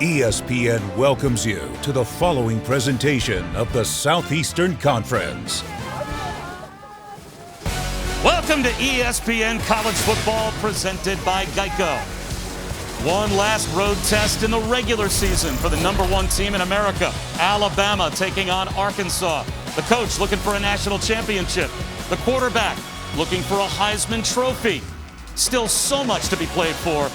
ESPN welcomes you to the following presentation of the Southeastern Conference. Welcome to ESPN College Football presented by Geico. One last road test in the regular season for the #1 team in America, Alabama taking on Arkansas. The coach looking for a national championship. The quarterback looking for a Heisman Trophy. Still so much to be played for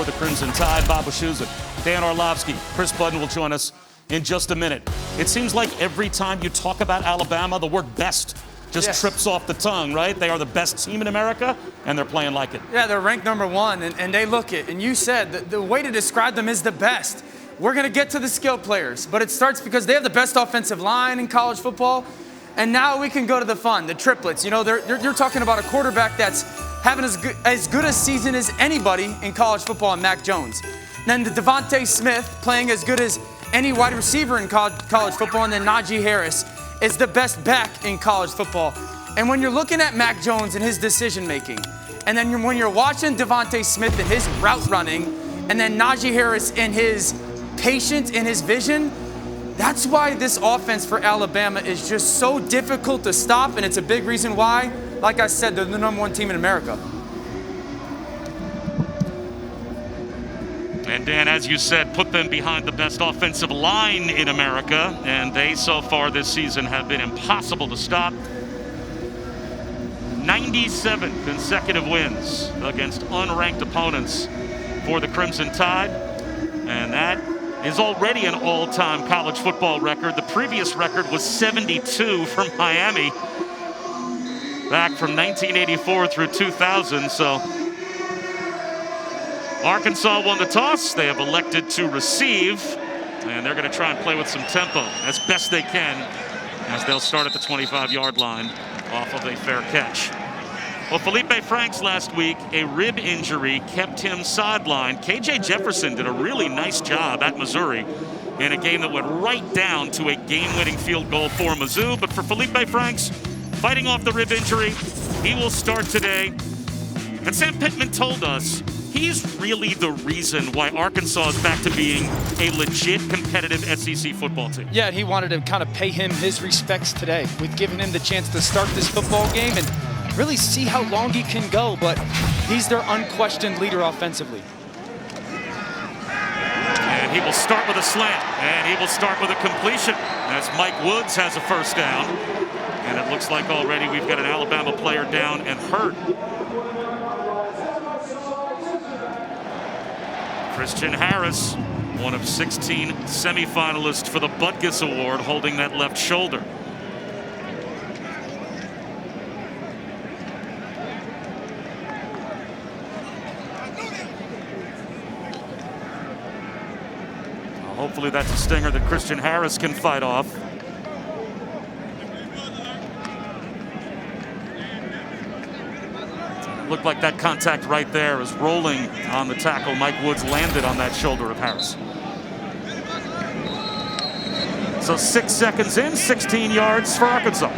the Crimson Tide. Bob Wischusen, Dan Orlovsky, Chris Budden will join us in just a minute. It seems like every time you talk about Alabama, the word best just trips off the tongue, right? They are the best team in America, and they're playing like it. Yeah, they're ranked #1, and they look it. And you said the way to describe them is the best. We're going to get to the skill players, but it starts because they have the best offensive line in college football. And now we can go to the fun, the triplets. You know, you're talking about a quarterback that's having as good a season as anybody in college football in Mac Jones. And then the Devontae Smith playing as good as any wide receiver in college football. And then Najee Harris is the best back in college football. And when you're looking at Mac Jones and his decision making, and then when you're watching Devontae Smith and his route running, and then Najee Harris and his patience and his vision, that's why this offense for Alabama is just so difficult to stop, and it's a big reason why, like I said, they're the #1 team in America. And Dan, as you said, put them behind the best offensive line in America, and they so far this season have been impossible to stop. 97 consecutive wins against unranked opponents for the Crimson Tide, and that is already an all-time college football record. The previous record was 72 from Miami back from 1984 through 2000. So Arkansas won the toss. They have elected to receive, and they're going to try and play with some tempo as best they can as they'll start at the 25-yard line off of a fair catch. Well, Felipe Franks last week, a rib injury kept him sidelined. KJ Jefferson did a really nice job at Missouri in a game that went right down to a game-winning field goal for Mizzou. But for Felipe Franks, fighting off the rib injury, he will start today. And Sam Pittman told us he's really the reason why Arkansas is back to being a legit competitive SEC football team. Yeah, he wanted to kind of pay him his respects today with giving him the chance to start this football game and really see how long he can go, but he's their unquestioned leader offensively. And he will start with a slant, and he will start with a completion as Mike Woods has a first down. And it looks like already we've got an Alabama player down and hurt. Christian Harris, one of 16 semifinalists for the Butkus Award, holding that left shoulder. Hopefully that's a stinger that Christian Harris can fight off. Looked like that contact right there is rolling on the tackle. Mike Woods landed on that shoulder of Harris. So 6 seconds in, 16 yards for Arkansas.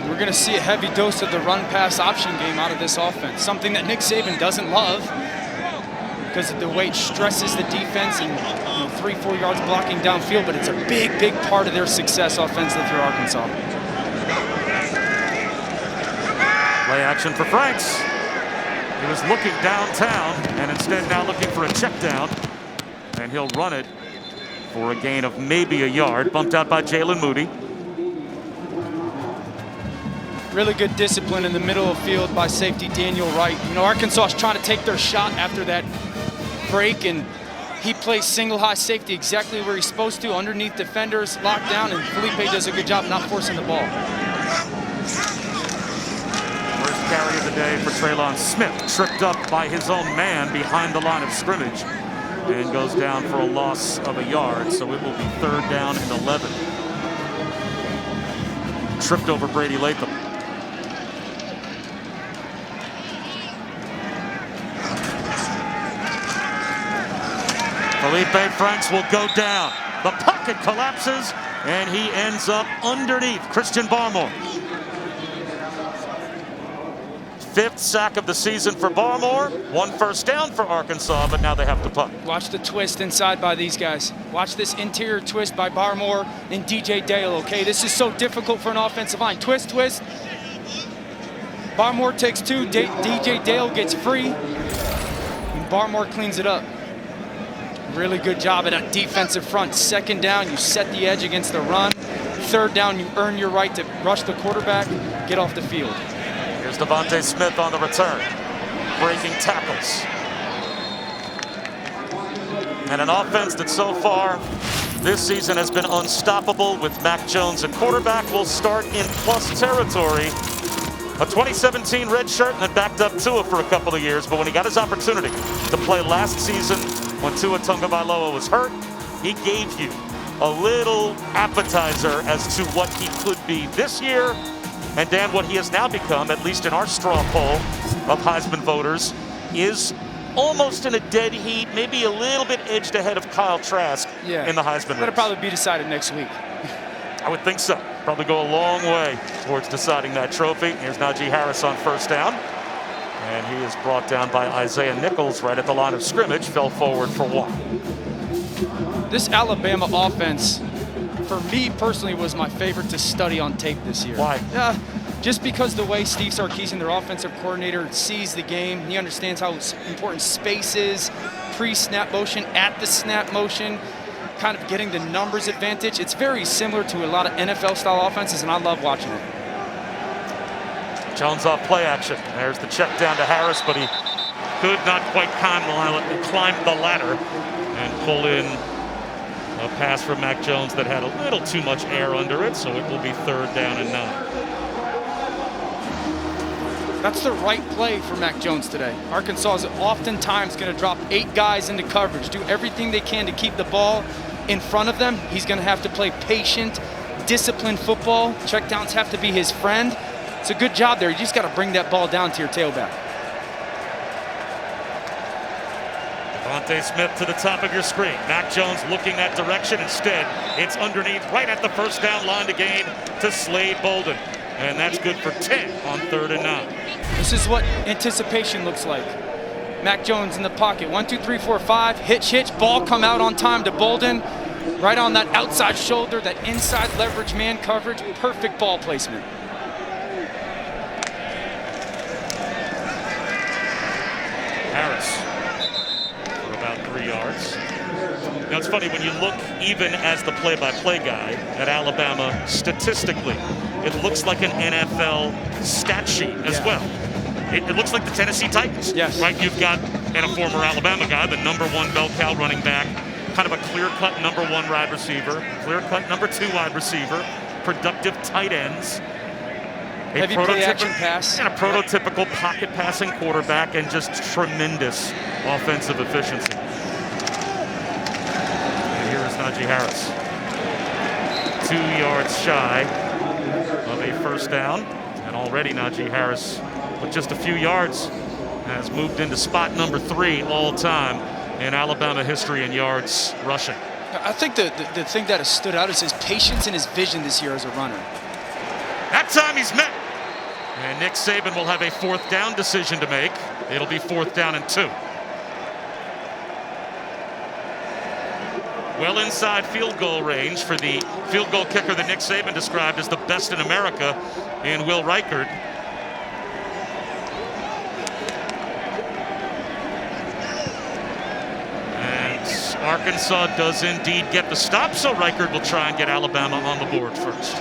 We're going to see a heavy dose of the run-pass option game out of this offense, something that Nick Saban doesn't love because of the way it stresses the defense and 3-4 yards blocking downfield, but it's a big part of their success offensively for Arkansas. Play action for Franks. He was looking downtown and instead now looking for a check down, and he'll run it for a gain of maybe a yard, bumped out by Jalen Moody. Really good discipline in the middle of the field by safety Daniel Wright. You know, Arkansas is trying to take their shot after that break, and he plays single high safety exactly where he's supposed to, underneath defenders, locked down, and Felipe does a good job not forcing the ball. First carry of the day for Traylon Smith, tripped up by his own man behind the line of scrimmage and goes down for a loss of a yard, so it will be 3rd down and 11. Tripped over Brady Latham. Felipe Franks will go down. The pocket collapses, and he ends up underneath Christian Barmore. 5th sack of the season for Barmore. 1 first down for Arkansas, but now they have to punt. Watch the twist inside by these guys. Watch this interior twist by Barmore and DJ Dale, okay? This is so difficult for an offensive line. Twist, twist. Barmore takes 2, DJ Dale gets free, and Barmore cleans it up. Really good job at that defensive front. 2nd down, you set the edge against the run. 3rd down, you earn your right to rush the quarterback, get off the field. Here's Devontae Smith on the return, breaking tackles. And an offense that so far this season has been unstoppable with Mac Jones at quarterback. Will start in plus territory. A 2017 redshirt and then backed up Tua for a couple of years, but when he got his opportunity to play last season when Tua Tagovailoa was hurt, he gave you a little appetizer as to what he could be this year. And Dan, what he has now become, at least in our straw poll of Heisman voters, is almost in a dead heat, maybe a little bit edged ahead of Kyle Trask in the Heisman race. That'll probably be decided next week. I would think so. Probably go a long way towards deciding that trophy. Here's Najee Harris on first down. And he is brought down by Isaiah Nichols right at the line of scrimmage. Fell forward for 1. This Alabama offense, for me personally, was my favorite to study on tape this year. Why? Just because the way Steve Sarkisian, their offensive coordinator, sees the game. He understands how important space is, pre-snap motion, at the snap motion, kind of getting the numbers advantage. It's very similar to a lot of NFL-style offenses, and I love watching it. Jones off play action. There's the check down to Harris, but he could not quite climb the ladder and pull in a pass from Mac Jones that had a little too much air under it, so it will be 3rd down and 9. That's the right play for Mac Jones today. Arkansas is oftentimes going to drop 8 guys into coverage, do everything they can to keep the ball in front of them. He's going to have to play patient, disciplined football. Checkdowns have to be his friend. It's a good job there. You just got to bring that ball down to your tailback. Devontae Smith to the top of your screen. Mac Jones looking that direction. Instead, it's underneath right at the first down line to gain to Slade Bolden. And that's good for 10 on 3rd and 9. This is what anticipation looks like. Mac Jones in the pocket. 1, 2, 3, 4, 5. Hitch. Ball come out on time to Bolden. Right on that outside shoulder, that inside leverage man coverage. Perfect ball placement. Harris for about 3 yards. Now it's funny when you look even as the play-by-play guy at Alabama statistically, it looks like an NFL stat sheet as well. It looks like the Tennessee Titans. Yes. Right? You've got, and a former Alabama guy, the #1 bell cow running back, kind of a clear-cut #1 wide receiver, clear-cut #2 wide receiver, productive tight ends. Heavy play action pass. And a prototypical pocket passing quarterback and just tremendous offensive efficiency. And here is Najee Harris. 2 yards shy of a first down. And already Najee Harris, with just a few yards, has moved into spot number 3 all time in Alabama history in yards rushing. I think the thing that has stood out is his patience and his vision this year as a runner. That time he's met. And Nick Saban will have a 4th down decision to make. It'll be 4th down and 2. Well inside field goal range for the field goal kicker that Nick Saban described as the best in America in Will Reichard. And Arkansas does indeed get the stop, so Reichard will try and get Alabama on the board first.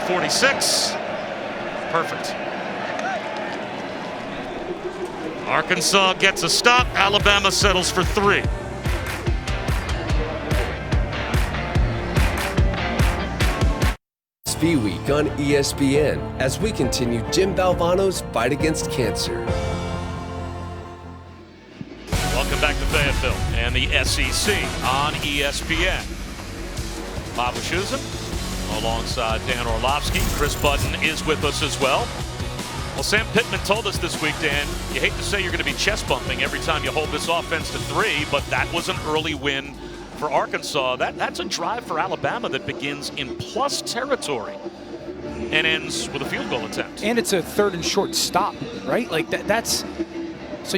46. Perfect. Arkansas gets a stop. Alabama settles for 3. SV Week on ESPN as we continue Jim Valvano's fight against cancer. Welcome back to Fayetteville and the SEC on ESPN. Bob Wischusen alongside Dan Orlovsky. Chris Budden is with us as well. Well, Sam Pittman told us this week, Dan, you hate to say you're going to be chest bumping every time you hold this offense to 3, but that was an early win for Arkansas, that's a drive for Alabama that begins in plus territory and ends with a field goal attempt. And it's a 3rd and short stop, right? Like that's so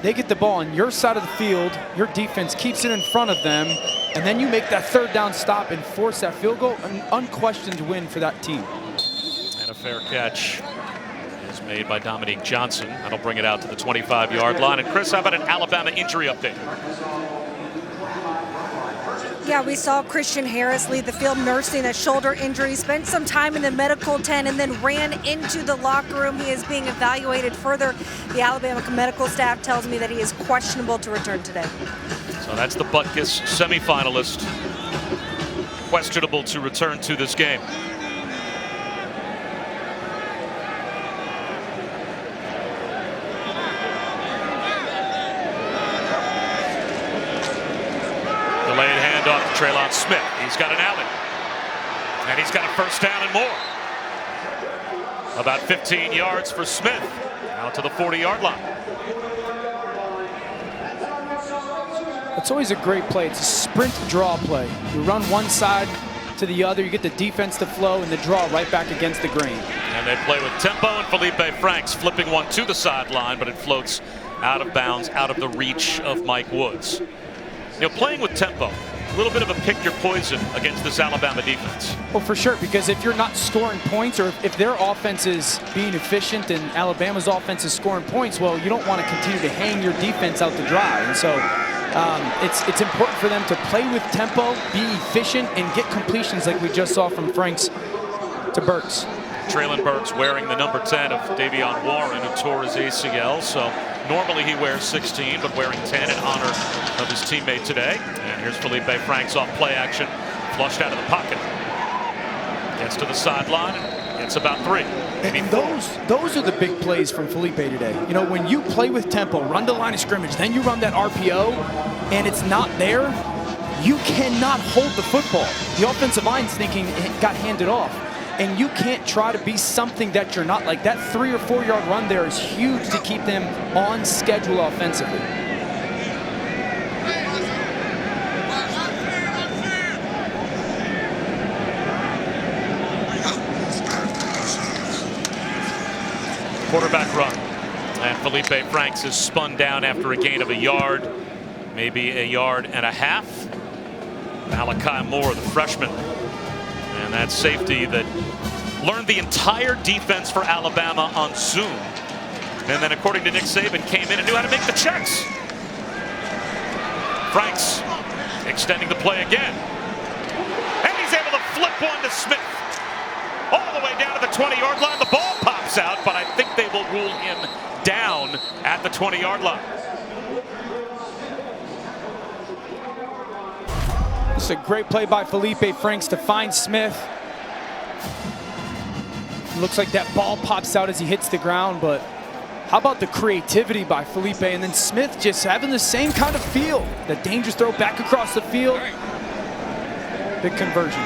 they get the ball on your side of the field, your defense keeps it in front of them, and then you make that 3rd down stop and force that field goal, an unquestioned win for that team. And a fair catch is made by Dominique Johnson. That'll bring it out to the 25-yard line. And Chris, how about an Alabama injury update? Yeah, we saw Christian Harris lead the field nursing a shoulder injury, spent some time in the medical tent, and then ran into the locker room. He is being evaluated further. The Alabama medical staff tells me that he is questionable to return today. So that's the Butkus semifinalist, questionable to return to this game. Delayed handoff to Traylon Smith. He's got an alley. And he's got a 1st down and more. About 15 yards for Smith. Out to the 40-yard line. It's always a great play. It's a sprint draw play. You run one side to the other, you get the defense to flow, and the draw right back against the grain. And they play with tempo, and Felipe Franks flipping one to the sideline, but it floats out of bounds, out of the reach of Mike Woods. You know, playing with tempo, a little bit of a pick your poison against this Alabama defense. Well, for sure, because if you're not scoring points, or if their offense is being efficient and Alabama's offense is scoring points, well, you don't want to continue to hang your defense out to dry. And so it's important for them to play with tempo, be efficient, and get completions like we just saw from Franks to Burks. Traylon Burks wearing the number 10 of Davion Warren, who tore his ACL. So normally he wears 16, but wearing 10 in honor of his teammate today. And here's Felipe Franks off play action, flushed out of the pocket. Gets to the sideline, gets about 3. And those are the big plays from Felipe today. You know, when you play with tempo, run the line of scrimmage, then you run that RPO, and it's not there, you cannot hold the football. The offensive line's thinking it got handed off. And you can't try to be something that you're not. Like that 3 or 4 yard run there is huge to keep them on schedule offensively. Quarterback run. And Felipe Franks is spun down after a gain of a yard, maybe a yard and a half. Malachi Moore, the freshman. And that safety that learned the entire defense for Alabama on Zoom. And then, according to Nick Saban, came in and knew how to make the checks. Franks extending the play again. And he's able to flip one to Smith. All the way down to the 20-yard line. The ball pops out, but I think they will rule him down at the 20-yard line. It's a great play by Felipe Franks to find Smith. Looks like that ball pops out as he hits the ground, but how about the creativity by Felipe? And then Smith just having the same kind of feel. The dangerous throw back across the field. Big conversion.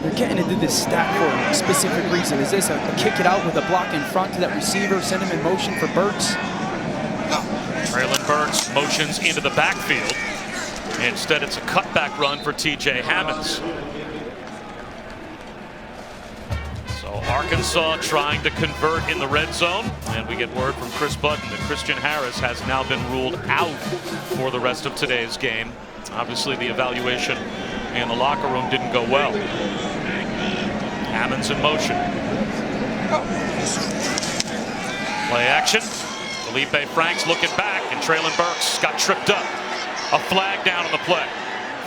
They're getting into this stack for a specific reason. Is this a kick it out with a block in front to that receiver, send him in motion for Burks? Traylon Burks motions into the backfield. Instead, it's a cutback run for TJ Hammonds. So Arkansas trying to convert in the red zone. And we get word from Chris Button that Christian Harris has now been ruled out for the rest of today's game. Obviously, the evaluation in the locker room didn't go well. Hammonds in motion. Play action. Felipe Franks looking back, and Traylon Burks got tripped up. A flag down on the play.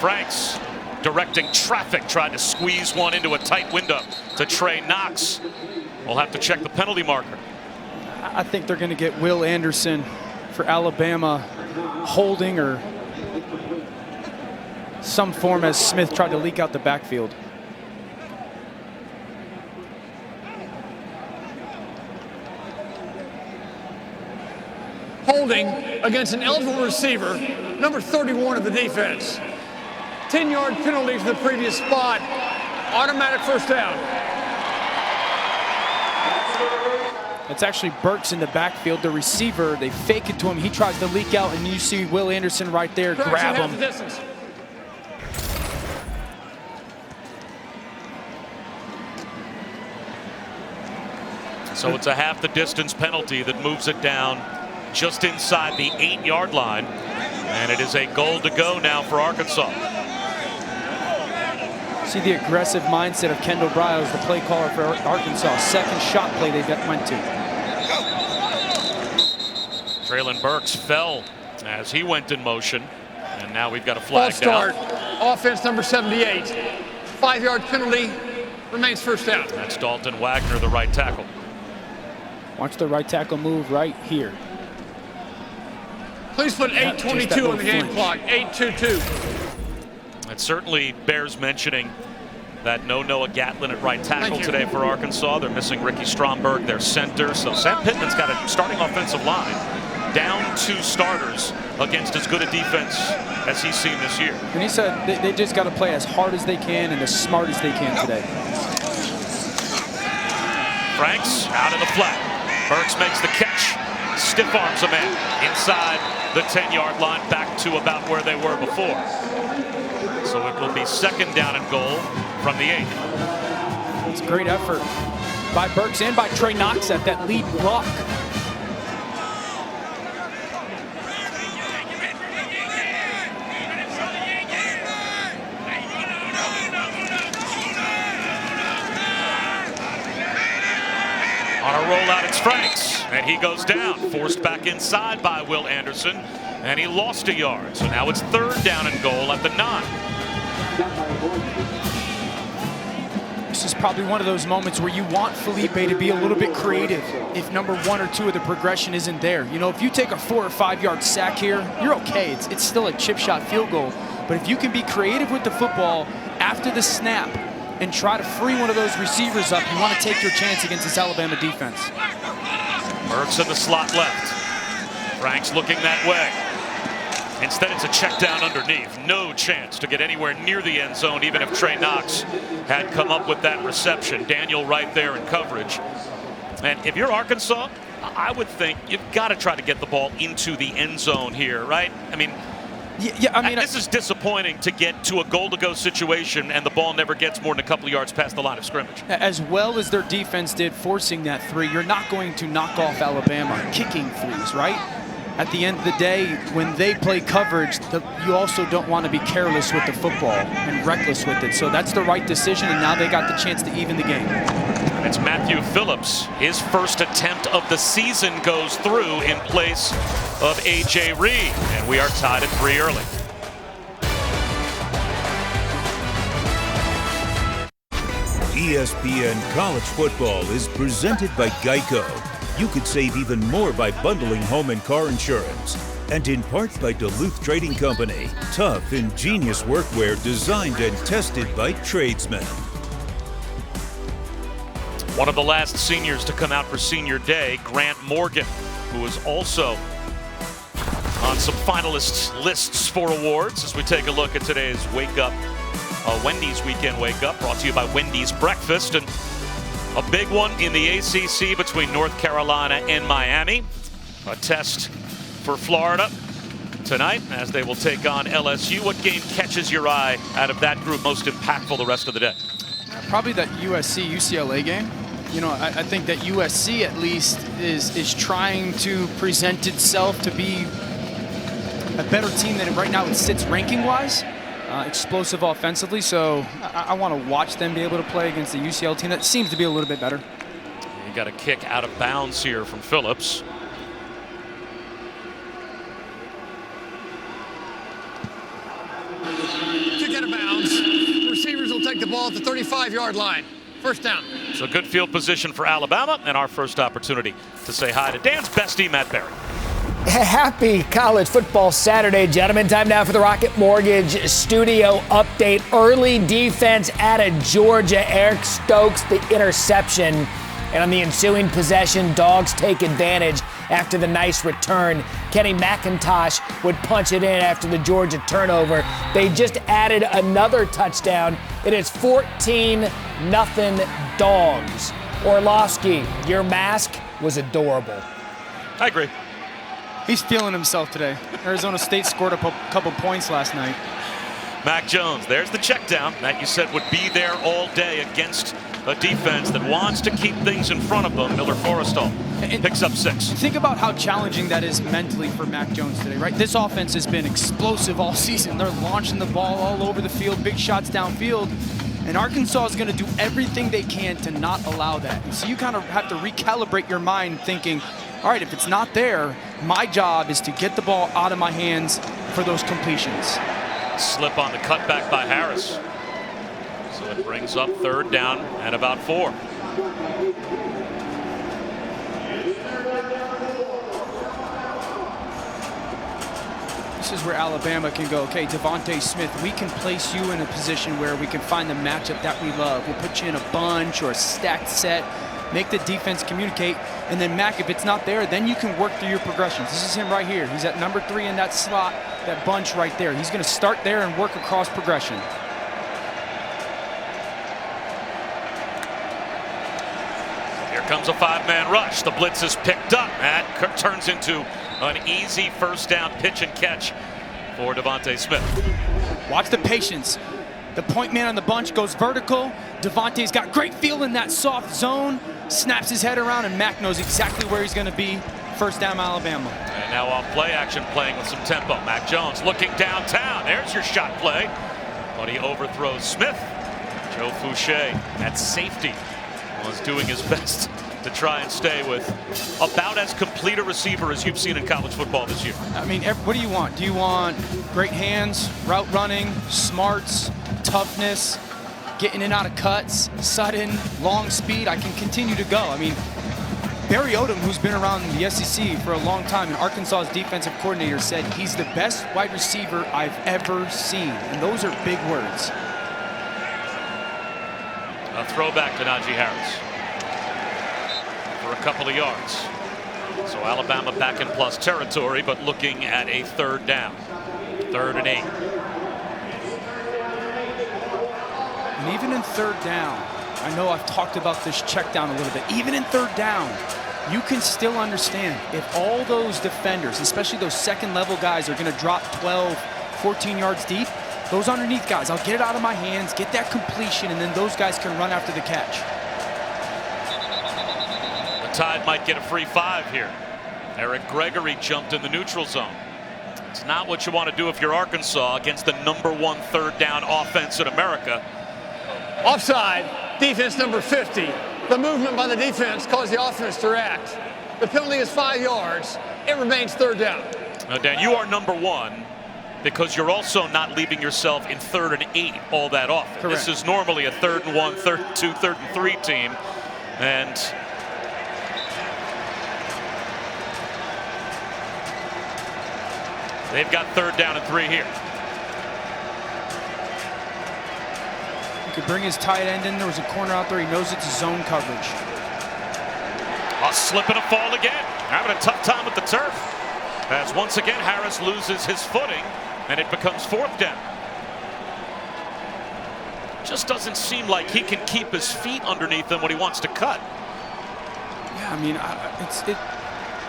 Franks directing traffic, tried to squeeze one into a tight window to Trey Knox. We'll have to check the penalty marker. I think they're going to get Will Anderson for Alabama holding or some form as Smith tried to leak out the backfield. Holding against an eligible receiver, number 31 of the defense. 10-yard penalty to the previous spot. Automatic 1st down. It's actually Burks in the backfield, the receiver. They fake it to him. He tries to leak out, and you see Will Anderson right there grab him. So it's a half the distance penalty that moves it down just inside the 8-yard line. And it is a goal to go now for Arkansas. See the aggressive mindset of Kendall Briles, the play caller for Arkansas. Second shot play they went to. Traylon Burks fell as he went in motion. And now we've got a flag start. down. Offense number 78. 5-yard penalty. Remains first down. That's Dalton Wagner, the right tackle. Watch the right tackle move right here. Please put 8:22 on the game clock. 8:22. It certainly bears mentioning that no Noah Gatlin at right tackle today for Arkansas. They're missing Ricky Stromberg, their center. So Sam Pittman's got a starting offensive line, down 2 starters against as good a defense as he's seen this year. And he said they just got to play as hard as they can and as smart as they can today. Franks out of the flat. Burks makes the catch. Stiff arms a man inside the 10-yard line, back to about where they were before. So it will be second down and goal from the 8. It's a great effort by Burks and by Trey Knox at that lead block. On a rollout, it's Franks, and he goes down, forced back inside by Will Anderson, and he lost a yard. So now it's third down and goal at the 9. This is probably one of those moments where you want Felipe to be a little bit creative if number 1 or 2 of the progression isn't there. You know, if you take a 4 or 5 yard sack here, you're okay. It's still a chip shot field goal. But if you can be creative with the football after the snap and try to free one of those receivers up, you want to take your chance against this Alabama defense. Burks in the slot left. Franks looking that way. Instead, it's a check down underneath. No chance to get anywhere near the end zone, even if Trey Knox had come up with that reception. Daniel right there in coverage. And if you're Arkansas, I would think you've got to try to get the ball into the end zone here, right? I mean, yeah, I mean, this is disappointing to get to a goal-to-go situation and the ball never gets more than a couple of yards past the line of scrimmage. As well as their defense did forcing that 3, you're not going to knock off Alabama kicking 3s, right? At the end of the day, when they play coverage, you also don't want to be careless with the football and reckless with it. So that's the right decision, and now they got the chance to even the game. It's Matthew Phillips. His first attempt of the season goes through in place of A.J. Reed, and we are tied at 3 early. ESPN College Football is presented by Geico. You could save even more by bundling home and car insurance. And in part by Duluth Trading Company. Tough, ingenious workwear designed and tested by tradesmen. One of the last seniors to come out for senior day, Grant Morgan, who is also on some finalists lists for awards as we take a look at today's Wake Up, Wendy's Weekend Wake Up, brought to you by Wendy's Breakfast. And a big one in the ACC between North Carolina and Miami. A test for Florida tonight as they will take on LSU. What game catches your eye out of that group most impactful the rest of the day? Probably that USC-UCLA game. You know, I think that USC at least is trying to present itself to be a better team than right now it sits ranking-wise. Explosive offensively, so I want to watch them be able to play against the UCLA team that seems to be a little bit better. You got a kick out of bounds here from Phillips. Kick out of bounds. Receivers will take the ball at the 35-yard line. First down. So good field position for Alabama, and our first opportunity to say hi to Dan's bestie, Matt Barry. Happy College Football Saturday, gentlemen. Time now for the Rocket Mortgage Studio update. Early defense out of Georgia. Eric Stokes, the interception. And on the ensuing possession, Dogs take advantage after the nice return. Kenny McIntosh would punch it in after the Georgia turnover. They just added another touchdown. It is 14-0 Dogs. Orlovsky, your mask was adorable. I agree. He's feeling himself today. Arizona State scored a couple points last night. Mac Jones, there's the check down that you said would be there all day against a defense that wants to keep things in front of them. Miller Forrestal picks up 6. Think about how challenging that is mentally for Mac Jones today, right? This offense has been explosive all season. They're launching the ball all over the field, big shots downfield. And Arkansas is going to do everything they can to not allow that. And so you kind of have to recalibrate your mind thinking, all right, if it's not there, my job is to get the ball out of my hands for those completions. Slip on the cutback by Harris. So it brings up 3rd down and about 4. This is where Alabama can go, okay, Devontae Smith, we can place you in a position where we can find the matchup that we love. We'll put you in a bunch or a stacked set, make the defense communicate, and then Mac, if it's not there, then you can work through your progressions. This is him right here. He's at number 3 in that slot, that bunch right there. He's going to start there and work across progression. Here comes a 5-man rush. The blitz is picked up. That turns into an easy 1st down pitch and catch for Devontae Smith. Watch the patience. The point man on the bunch goes vertical. Devontae's got great feel in that soft zone, snaps his head around, and Mac knows exactly where he's going to be. 1st down, Alabama. And now off play action, playing with some tempo. Mac Jones looking downtown. There's your shot play. But he overthrows Smith. Joe Fouché at safety was doing his best to try and stay with about as complete a receiver as you've seen in college football this year. I mean, what do you want? Do you want great hands, route running, smarts, toughness, getting in and out of cuts, sudden, long speed? I can continue to go. I mean, Barry Odom, who's been around the SEC for a long time, and Arkansas's defensive coordinator, said he's the best wide receiver I've ever seen. And those are big words. A throwback to Najee Harris for a couple of yards. So Alabama back in plus territory, but looking at a 3rd down. 3rd and 8. And even in 3rd down, I know I've talked about this check down a little bit. Even in 3rd down, you can still understand if all those defenders, especially those 2nd-level guys, are going to drop 12, 14 yards deep, those underneath guys, I'll get it out of my hands, get that completion, and then those guys can run after the catch. The Tide might get a free 5 here. Eric Gregory jumped in the neutral zone. It's not what you want to do if you're Arkansas against the #1 3rd down offense in America. Offside, defense number 50. The movement by the defense caused the offense to react. The penalty is 5 yards. It remains 3rd down. Now, Dan, you are #1 because you're also not leaving yourself in 3rd and 8 all that often. Correct. This is normally a 3rd and 1, 3rd and 2, 3rd and 3 team. And they've got 3rd down and 3 here. Could bring his tight end in. There was a corner out there. He knows it's zone coverage. A slip and a fall again. Having a tough time with the turf. As once again Harris loses his footing and it becomes 4th down. Just doesn't seem like he can keep his feet underneath him when he wants to cut. Yeah, I mean, it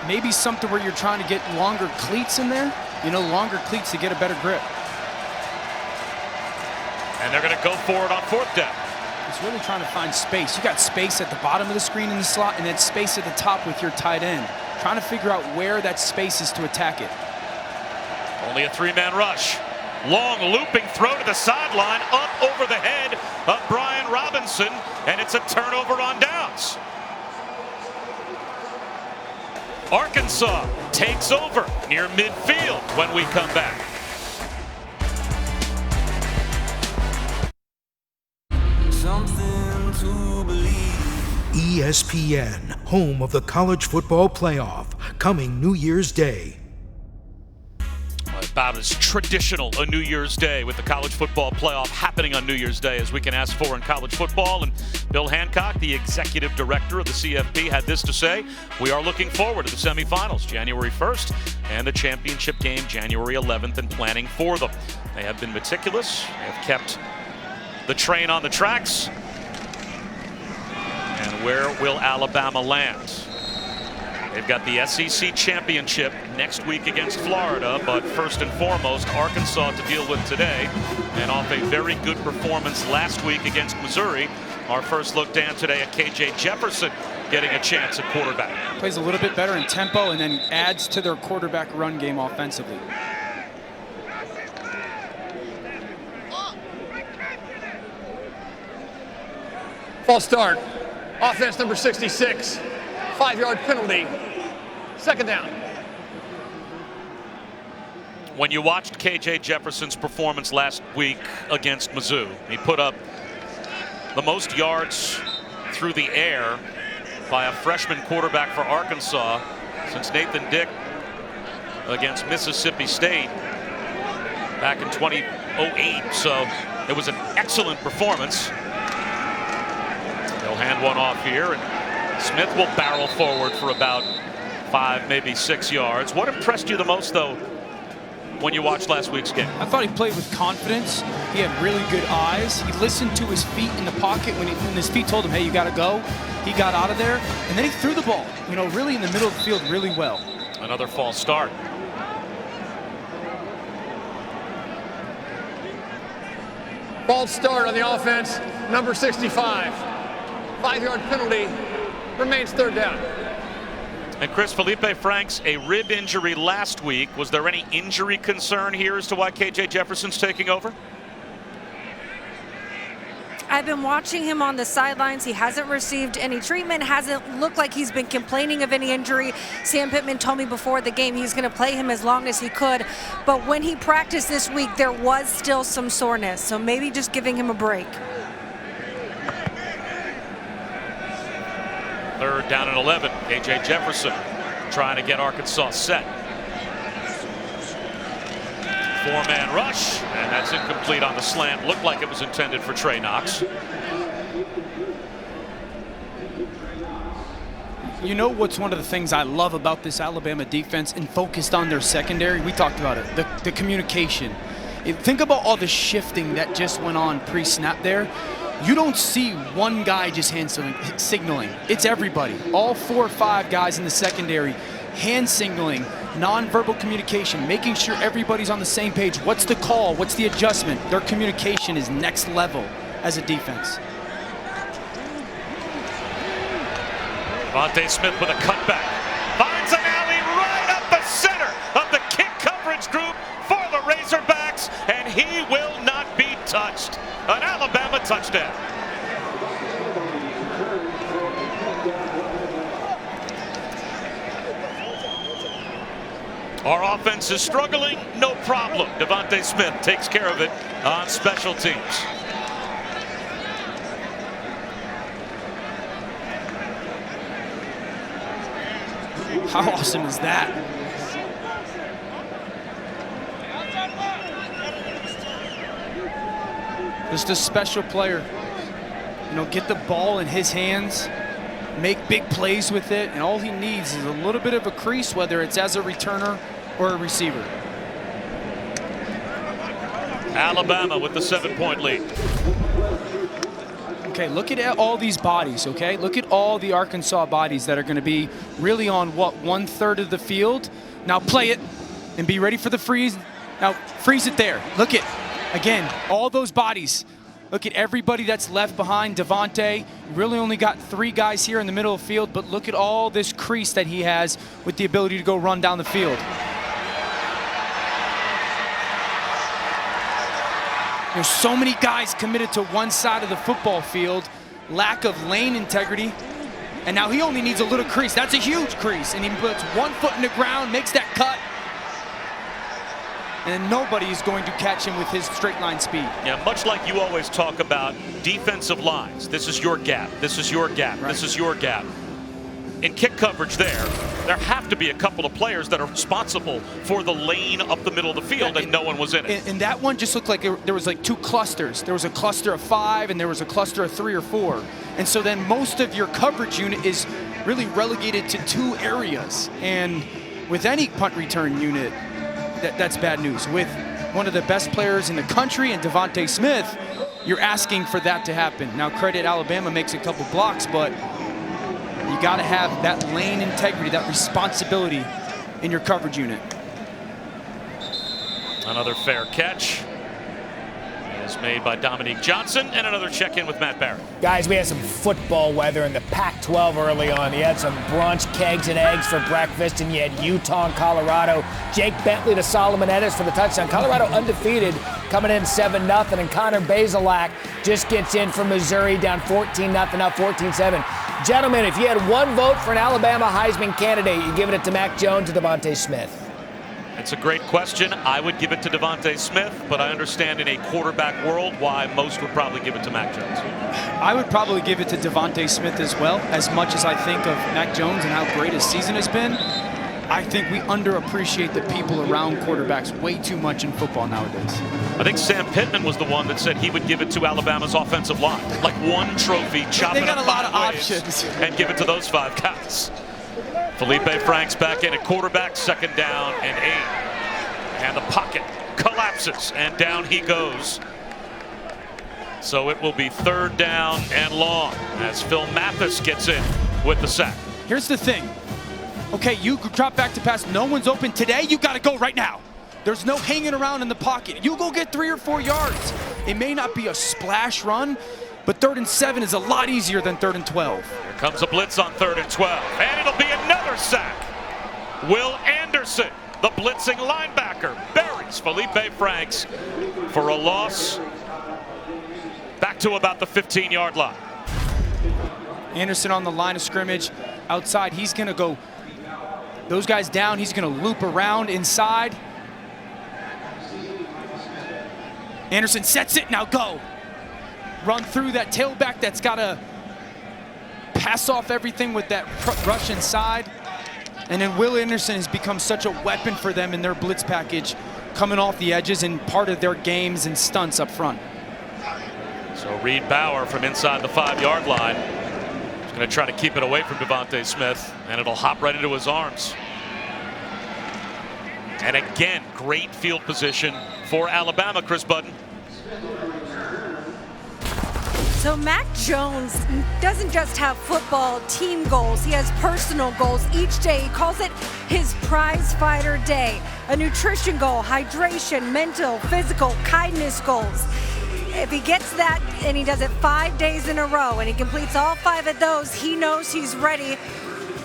may be something where you're trying to get longer cleats in there. You know, longer cleats to get a better grip. And they're going to go for it on 4th down. It's really trying to find space. You got space at the bottom of the screen in the slot and then space at the top with your tight end. Trying to figure out where that space is to attack it. Only a 3-man rush. Long looping throw to the sideline, up over the head of Brian Robinson, and it's a turnover on downs. Arkansas takes over near midfield when we come back. Something to believe. ESPN, home of the college football playoff, coming New Year's Day. About as traditional a New Year's Day with the college football playoff happening on New Year's Day as we can ask for in college football. And Bill Hancock, the executive director of the CFP, had this to say: we are looking forward to the semifinals January 1st and the championship game January 11th and planning for them. They have been meticulous. They have kept the train on the tracks. And where will Alabama land? They've got the SEC championship next week against Florida, but first and foremost, Arkansas to deal with today. And off a very good performance last week against Missouri, our first look, Dan, today at KJ Jefferson getting a chance at quarterback. Plays a little bit better in tempo and then adds to their quarterback run game offensively. False start. Offense number 66. 5-yard penalty. Second down. When you watched KJ Jefferson's performance last week against Mizzou, he put up the most yards through the air by a freshman quarterback for Arkansas since Nathan Dick against Mississippi State back in 2008. So it was an excellent performance. They'll hand one off here, and Smith will barrel forward for about 5, maybe 6 yards. What impressed you the most, though, when you watched last week's game? I thought he played with confidence. He had really good eyes. He listened to his feet in the pocket when his feet told him, hey, you got to go. He got out of there, and then he threw the ball, really in the middle of the field really well. Another false start. False start on the offense, number 65. 5-yard penalty, remains third down. And Chris, Felipe Franks, a rib injury last week. Was there any injury concern here as to why KJ Jefferson's taking over? I've been watching him on the sidelines. He hasn't received any treatment, hasn't looked like he's been complaining of any injury. Sam Pittman told me before the game he's going to play him as long as he could. But when he practiced this week, there was still some soreness. So maybe just giving him a break. Third down and 11. KJ Jefferson trying to get Arkansas set. 4-man rush, and that's incomplete on the slant. Looked like it was intended for Trey Knox. You know what's one of the things I love about this Alabama defense and focused on their secondary? We talked about it, the communication. Think about all the shifting that just went on pre-snap there. You don't see one guy just hand signaling. It's everybody. All 4 or 5 guys in the secondary hand signaling, nonverbal communication, making sure everybody's on the same page. What's the call? What's the adjustment? Their communication is next level as a defense. Devontae Smith with a cutback. Finds an alley right up the center of the kick coverage group for the Razorbacks, and he will not be touched. An Alabama touchdown. Our offense is struggling, no problem. Devontae Smith takes care of it on special teams. How awesome is that? Just a special player. Get the ball in his hands, make big plays with it, and all he needs is a little bit of a crease, whether it's as a returner or a receiver. Alabama with the 7-point lead. Okay, look at all these bodies, okay? Look at all the Arkansas bodies that are going to be really on, what, 1/3 of the field? Now play it and be ready for the freeze. Now freeze it there. Look at, again, all those bodies. Look at everybody that's left behind. Devontae really only got 3 guys here in the middle of the field, but look at all this crease that he has with the ability to go run down the field. There's so many guys committed to one side of the football field, lack of lane integrity, and now he only needs a little crease. That's a huge crease, and he puts 1 foot in the ground, makes that cut, and nobody is going to catch him with his straight line speed. Yeah, much like you always talk about defensive lines. This is your gap. This is your gap. Right. This is your gap. In kick coverage there have to be a couple of players that are responsible for the lane up the middle of the field, and no one was in it. And that one just looked like there was like 2 clusters. There was a cluster of 5, and there was a cluster of 3 or 4. And so then most of your coverage unit is really relegated to 2 areas. And with any punt return unit, that's bad news. With one of the best players in the country and Devontae Smith, you're asking for that to happen. Now, credit Alabama makes a couple blocks, but you You got to have that lane integrity, that responsibility in your coverage unit. Another fair catch is made by Dominique Johnson, and another check-in with Matt Barrett. Guys, we had some football weather in the Pac-12 early on. You had some brunch, kegs and eggs for breakfast, and you had Utah and Colorado. Jake Bentley to Solomon Ennis for the touchdown. Colorado undefeated, coming in 7-0, and Connor Bazelak just gets in from Missouri, down 14-0, up 14-7. Gentlemen, if you had one vote for an Alabama Heisman candidate, you give it to Mac Jones or Devontae Smith? It's a great question. I would give it to Devontae Smith, but I understand in a quarterback world why most would probably give it to Mac Jones. I would probably give it to Devontae Smith as well. As much as I think of Mac Jones and how great his season has been, I think we underappreciate the people around quarterbacks way too much in football nowadays. I think Sam Pittman was the one that said he would give it to Alabama's offensive line. Like one trophy, chop it up 5 ways, and give it to those 5 guys. Felipe Franks back in at quarterback, 2nd down and 8. And the pocket collapses, and down he goes. So it will be 3rd down and long as Phil Mathis gets in with the sack. Here's the thing. Okay, you drop back to pass. No one's open today. You got to go right now. There's no hanging around in the pocket. You go get 3 or 4 yards. It may not be a splash run, but 3rd and 7 is a lot easier than 3rd and 12. Here comes a blitz on 3rd and 12, and it'll be another sack. Will Anderson, the blitzing linebacker, buries Felipe Franks for a loss back to about the 15-yard line. Anderson on the line of scrimmage outside. He's going to go those guys down. He's going to loop around inside. Anderson sets it. Now go. Run through that tailback that's got to pass off everything with that rush inside. And then Will Anderson has become such a weapon for them in their blitz package, coming off the edges and part of their games and stunts up front. So Reed Bauer from inside the 5-yard line is going to try to keep it away from Devontae Smith, and it'll hop right into his arms. And again, great field position for Alabama, Chris Budden. So Mac Jones doesn't just have football team goals, he has personal goals each day. He calls it his prize fighter day. A nutrition goal, hydration, mental, physical, kindness goals. If he gets that and he does it 5 days in a row and he completes all 5 of those, he knows he's ready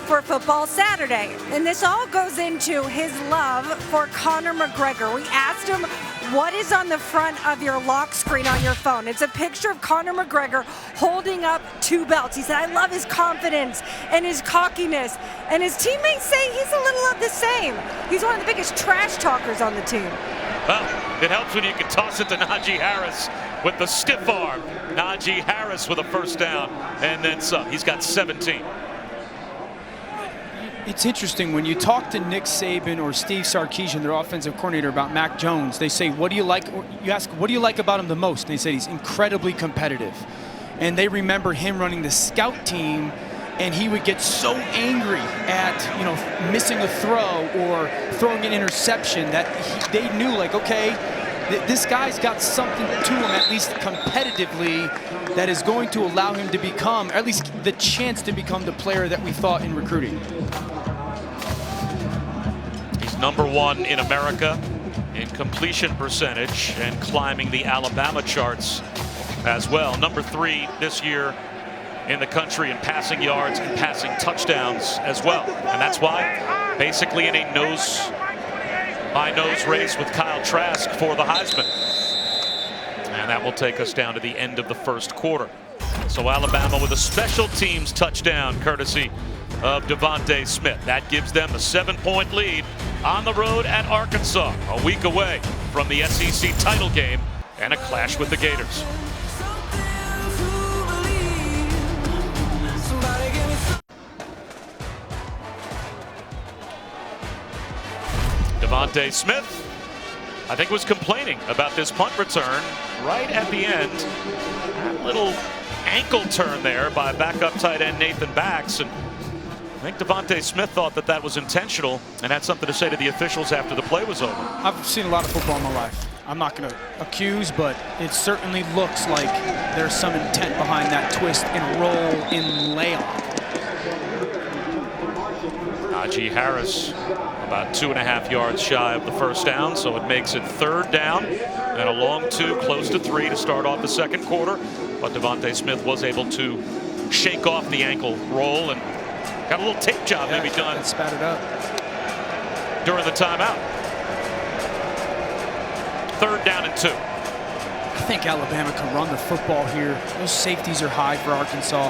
for football Saturday. And this all goes into his love for Conor McGregor. We asked him, what is on the front of your lock screen on your phone? It's a picture of Conor McGregor holding up 2 belts. He said, I love his confidence and his cockiness. And his teammates say he's a little of the same. He's one of the biggest trash talkers on the team. Well, it helps when you can toss it to Najee Harris with the stiff arm. Najee Harris with a 1st down and then some. He's got 17. It's interesting when you talk to Nick Saban or Steve Sarkisian, their offensive coordinator, about Mac Jones. They say, what do you like? You ask, what do you like about him the most? And they say he's incredibly competitive. And they remember him running the scout team, and he would get so angry at missing a throw or throwing an interception that they knew, like, okay, this guy's got something to him, at least competitively, that is going to allow him to become, or at least the chance to become the player that we thought in recruiting. He's #1 in America in completion percentage and climbing the Alabama charts as well. #3 this year in the country in passing yards and passing touchdowns as well. And that's why basically in a nose-by-nose race with Kyle Trask for the Heisman. And that will take us down to the end of the 1st quarter. So Alabama with a special teams touchdown courtesy of Devontae Smith. That gives them a 7-point lead on the road at Arkansas, a week away from the SEC title game and a clash with the Gators. Devontae Smith, I think, was complaining about this punt return right at the end. That little ankle turn there by backup tight end Nathan Bax. And I think Devontae Smith thought that was intentional and had something to say to the officials after the play was over. I've seen a lot of football in my life. I'm not going to accuse, but it certainly looks like there's some intent behind that twist and roll in layoff. Najee Harris about 2.5 yards shy of the first down, so it makes it 3rd down and a long 2, close to 3 to start off the second quarter. But Devontae Smith was able to shake off the ankle roll and got a little tape job maybe done. Spat it up during the timeout. 3rd down and 2. I think Alabama can run the football here. Those safeties are high for Arkansas.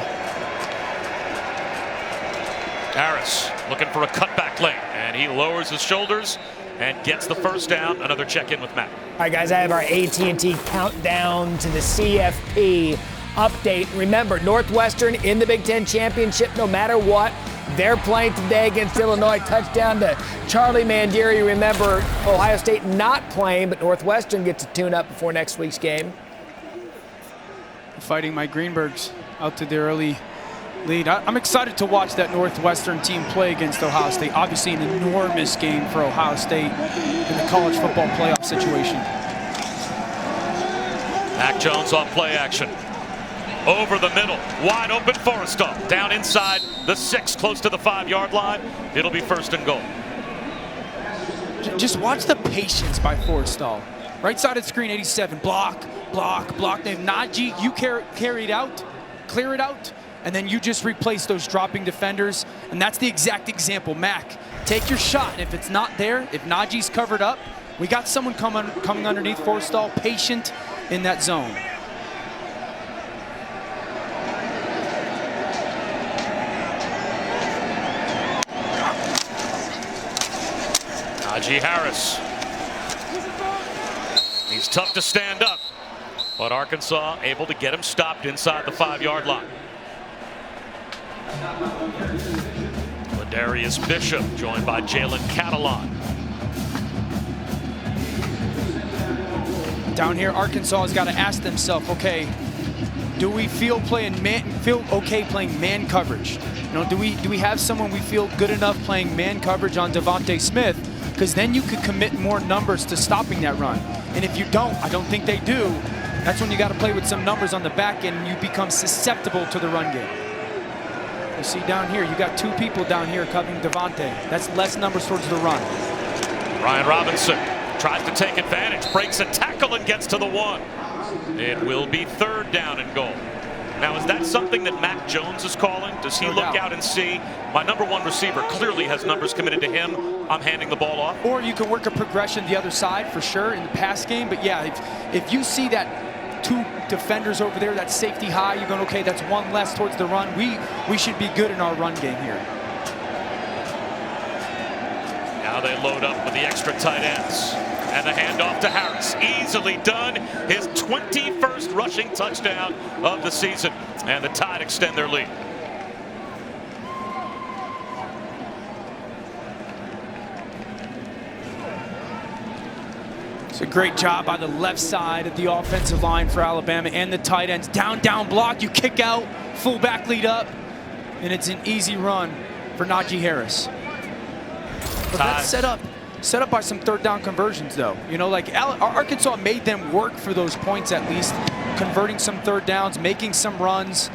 Harris looking for a cutback lane, and he lowers his shoulders and gets the first down. Another check-in with Matt. All right, guys, I have our AT&T countdown to the CFP update. Remember, Northwestern in the Big Ten Championship, no matter what. They're playing today against Illinois. Touchdown to Charlie Mandieri. Remember, Ohio State not playing, but Northwestern gets a tune-up before next week's game. Fighting my Greenbergs out to the early lead. I'm excited to watch that Northwestern team play against Ohio State. Obviously an enormous game for Ohio State in the college football playoff situation. Mac Jones on play action. Over the middle, wide open Forrestal. Down inside the 6, close to the 5-yard line. It'll be 1st and goal. Just watch the patience by Forrestal. Right side of the screen, 87. Block, block, block. Then Najee, you carry it out, clear it out, and then you just replace those dropping defenders. And that's the exact example. Mac, take your shot. And if it's not there, if Najee's covered up, we got someone coming underneath Forrestal, patient in that zone. Najee Harris. He's tough to stand up, but Arkansas able to get him stopped inside the 5-yard line. Ladarius Bishop joined by Jalen Catalon. Down here, Arkansas has got to ask themselves, okay, do we feel okay playing man coverage? You know, do we have someone we feel good enough playing man coverage on Devontae Smith? Because then you could commit more numbers to stopping that run. And if you don't, I don't think they do, that's when you got to play with some numbers on the back end and you become susceptible to the run game. You see down here, you got 2 people down here covering Devontae. That's less numbers towards the run. Ryan Robinson tries to take advantage, breaks a tackle and gets to the 1. It will be 3rd down and goal. Now, is that something that Mac Jones is calling? Does he look out and see, my #1 receiver clearly has numbers committed to him, I'm handing the ball off? Or you can work a progression the other side for sure in the pass game. But yeah, if you see that 2 defenders over there, that safety high, you're going, okay, that's 1 less towards the run. We should be good in our run game here. Now they load up with the extra tight ends. And the handoff to Harris, easily done. His 21st rushing touchdown of the season. And the Tide extend their lead. It's a great job by the left side of the offensive line for Alabama and the tight ends. Down block, you kick out, fullback lead up, and it's an easy run for Najee Harris. But that's set up by some 3rd down conversions, though. You know, like Arkansas made them work for those points at least, converting some 3rd downs, making some runs,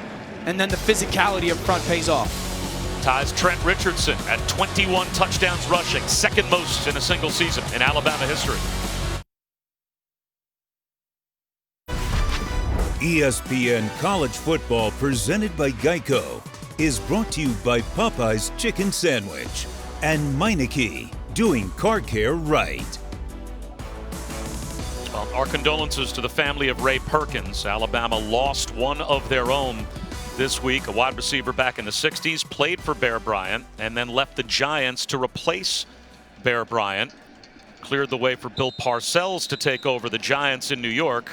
and then the physicality up front pays off. Ties Trent Richardson at 21 touchdowns rushing, 2nd most in a single season in Alabama history. ESPN College Football, presented by Geico, is brought to you by Popeye's Chicken Sandwich and Meineke, doing car care right. Well, our condolences to the family of Ray Perkins. Alabama lost one of their own this week, a wide receiver back in the 60s, played for Bear Bryant, and then left the Giants to replace Bear Bryant. Cleared the way for Bill Parcells to take over the Giants in New York.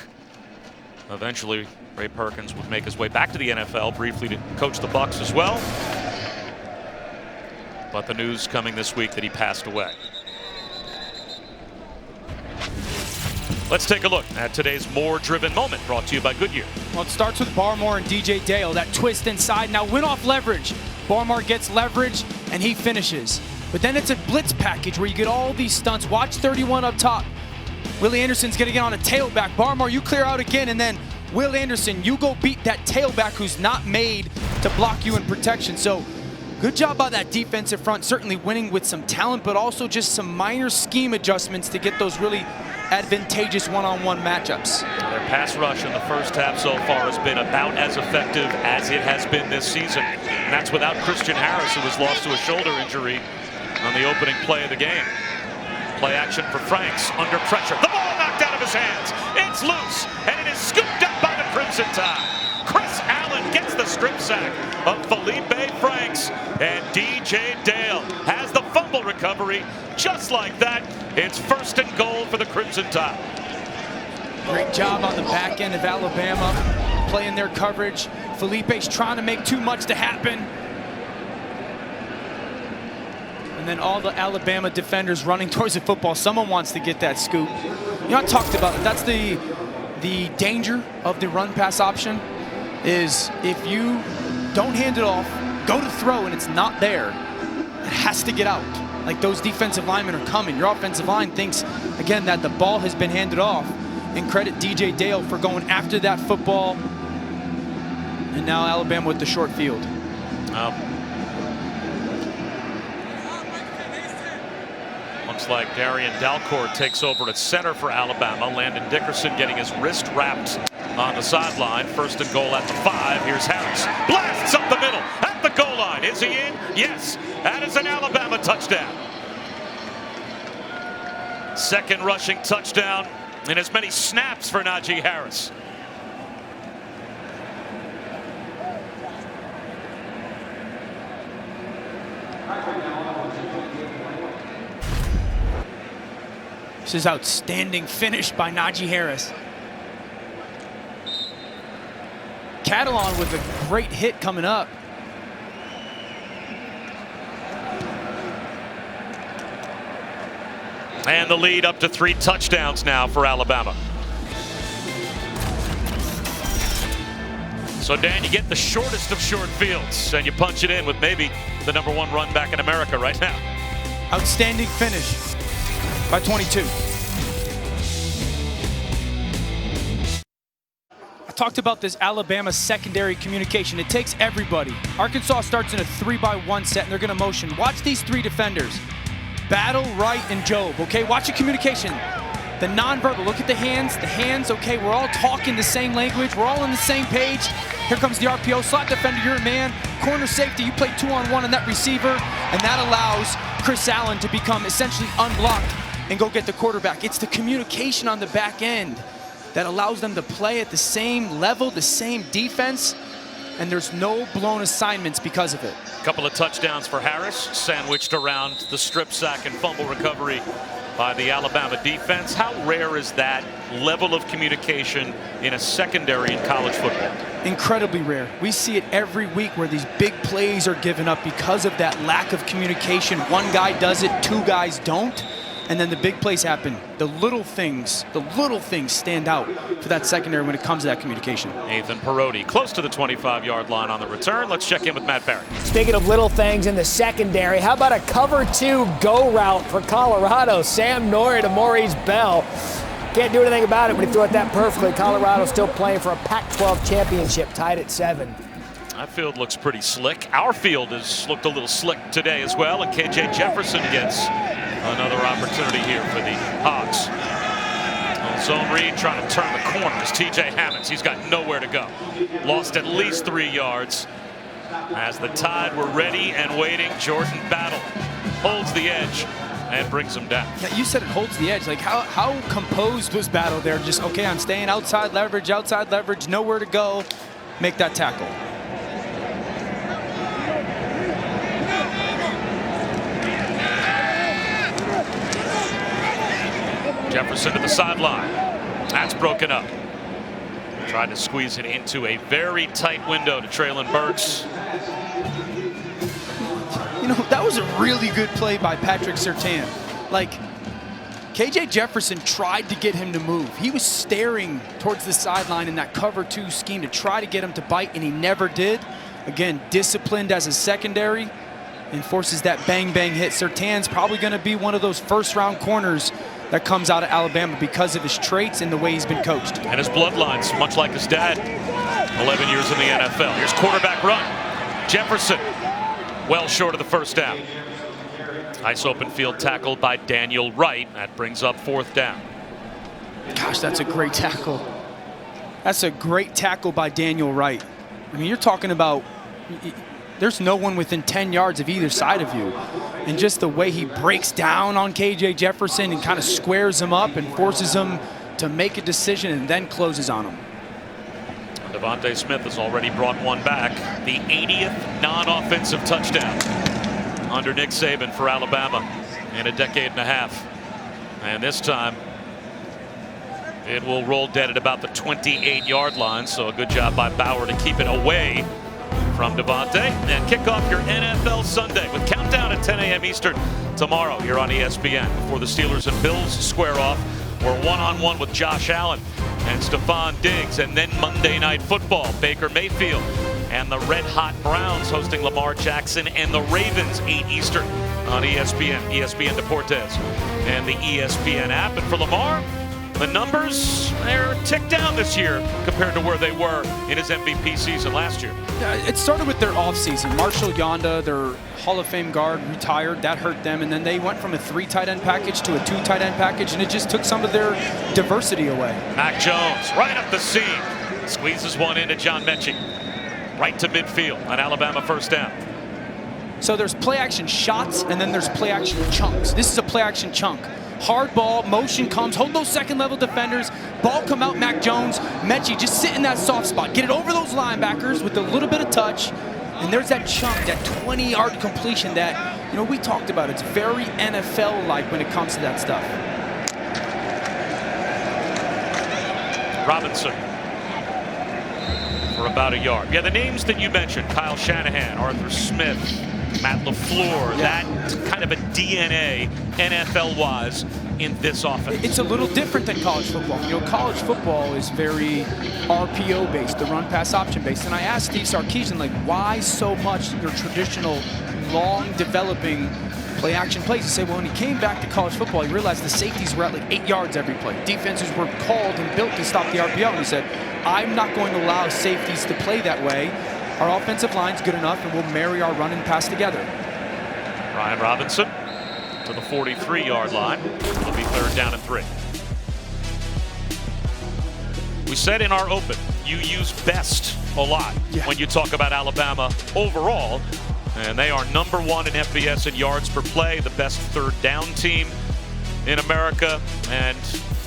Eventually, Ray Perkins would make his way back to the NFL, briefly to coach the Bucs as well. But the news coming this week that he passed away. Let's take a look at today's More Driven Moment, brought to you by Goodyear. Well, it starts with Barmore and DJ Dale. That twist inside. Now win off leverage. Barmore gets leverage, and he finishes. But then it's a blitz package where you get all these stunts. Watch 31 up top. Willie Anderson's going to get on a tailback. Barmore, you clear out again, and then Will Anderson, you go beat that tailback who's not made to block you in protection. So Good job by that defensive front, certainly winning with some talent, but also just some minor scheme adjustments to get those really advantageous one-on-one matchups. Their pass rush in the first half so far has been about as effective as it has been this season. And that's without Christian Harris, who was lost to a shoulder injury on the opening play of the game. Play action for Franks, under pressure. The ball knocked out of his hands. It's loose, and it is scooped up by the Crimson Tide. Chris Allen gets the strip sack of Felipe Franks, and DJ Dale has the fumble recovery. Just like that, it's 1st and goal for the Crimson Tide. Great job on the back end of Alabama, playing their coverage. Felipe's trying to make too much to happen. And then all the Alabama defenders running towards the football. Someone wants to get that scoop. You know, I talked about it. That's the danger of the run-pass option, is if you don't hand it off, go to throw, and it's not there, it has to get out. Like, those defensive linemen are coming. Your offensive line thinks, again, that the ball has been handed off. And credit DJ Dale for going after that football. And now Alabama with the short field. Looks like Darian Dalcourt takes over at center for Alabama. Landon Dickerson getting his wrist wrapped on the sideline. 1st and goal at the 5. Here's Harris. Blasts up the middle at the goal line. Is he in? Yes. That is an Alabama touchdown. 2nd rushing touchdown and as many snaps for Najee Harris. This is outstanding finish by Najee Harris. Catalon with a great hit coming up. And the lead up to 3 touchdowns now for Alabama. So, Dan, you get the shortest of short fields, and you punch it in with maybe the #1 run back in America right now. Outstanding finish by 22. I talked about this Alabama secondary communication. It takes everybody. Arkansas starts in a 3-by-1 set, and they're going to motion. Watch these 3 defenders. Battle, Wright, and Jobe, okay? Watch the communication. The nonverbal, look at the hands, okay? We're all talking the same language. We're all on the same page. Here comes the RPO, slot defender, you're a man. Corner safety, you play 2-on-1 on that receiver, and that allows Chris Allen to become essentially unblocked and go get the quarterback. It's the communication on the back end that allows them to play at the same level, the same defense, and there's no blown assignments because of it. Couple of touchdowns for Harris, sandwiched around the strip sack and fumble recovery by the Alabama defense. How rare is that level of communication in a secondary in college football? Incredibly rare. We see it every week where these big plays are given up because of that lack of communication. One guy does it, 2 guys don't, and then the big plays happen. The little things stand out for that secondary when it comes to that communication. Nathan Perotti close to the 25-yard line on the return. Let's check in with Matt Barry. Speaking of little things in the secondary, how about a cover 2 go route for Colorado? Sam Norrie to Maurice Bell. Can't do anything about it when he threw it that perfectly. Colorado still playing for a Pac-12 championship, tied at 7. That field looks pretty slick. Our field has looked a little slick today as well, and KJ Jefferson gets another opportunity here for the Hogs. Zone read trying to turn the corner is TJ Hammonds. He's got nowhere to go. Lost at least 3 yards. As the Tide were ready and waiting, Jordan Battle holds the edge and brings him down. Yeah, you said it holds the edge. Like, how composed was Battle there? Just, okay, I'm staying outside leverage, nowhere to go. Make that tackle. Jefferson to the sideline. That's broken up. Tried to squeeze it into a very tight window to Traylon Burks. You know, that was a really good play by Patrick Surtain. Like, KJ Jefferson tried to get him to move. He was staring towards the sideline in that cover 2 scheme to try to get him to bite, and he never did. Again, disciplined as a secondary and forces that bang-bang hit. Surtain's probably going to be one of those first-round corners that comes out of Alabama because of his traits and the way he's been coached. And his bloodline's much like his dad. 11 years in the NFL. Here's quarterback run. Jefferson well short of the first down. Nice open field tackle by Daniel Wright. That brings up 4th down. Gosh, that's a great tackle. That's a great tackle by Daniel Wright. I mean, you're talking about there's no one within 10 yards of either side of you. And just the way he breaks down on KJ Jefferson and kind of squares him up and forces him to make a decision and then closes on him. Devontae Smith has already brought one back. The 80th non-offensive touchdown under Nick Saban for Alabama in a decade and a half. And this time it will roll dead at about the 28-yard line. So a good job by Bauer to keep it away from Devontae. And kick off your NFL Sunday with countdown at 10 a.m. Eastern tomorrow here on ESPN. Before the Steelers and Bills square off, we're one-on-one with Josh Allen and Stephon Diggs. And then Monday Night Football, Baker Mayfield and the red-hot Browns hosting Lamar Jackson and the Ravens, 8 Eastern on ESPN, ESPN Deportes, and the ESPN app. And for Lamar, the numbers, they're ticked down this year compared to where they were in his MVP season last year. It started with their offseason. Marshall Yonda, their Hall of Fame guard, retired. That hurt them. And then they went from a 3 tight end package to a 2 tight end package, and it just took some of their diversity away. Mac Jones right up the seam. Squeezes one into John Mechie. Right to midfield, an Alabama first down. So there's play action shots, and then there's play action chunks. This is a play action chunk. Hard ball, motion comes, hold those second level defenders, ball come out, Mac Jones, Mechie just sit in that soft spot, get it over those linebackers with a little bit of touch, and there's that chunk, that 20-yard completion that, you know, we talked about. It's very NFL-like when it comes to that stuff. Robinson for about a yard. Yeah, the names that you mentioned, Kyle Shanahan, Arthur Smith, Matt LaFleur, that kind of a DNA NFL-wise in this offense. It's a little different than college football. You know, college football is very RPO-based, the run-pass option-based. And I asked Steve Sarkisian, like, why so much your traditional, long-developing play-action plays? He said, well, when he came back to college football, he realized the safeties were at like 8 yards every play. Defenses were called and built to stop the RPO. And he said, I'm not going to allow safeties to play that way. Our offensive line's good enough, and we'll marry our run and pass together. Brian Robinson to the 43-yard line. It'll be 3rd down and 3. We said in our open, you use best a lot when you talk about Alabama overall. And they are #1 in FBS in yards per play, the best 3rd down team in America. And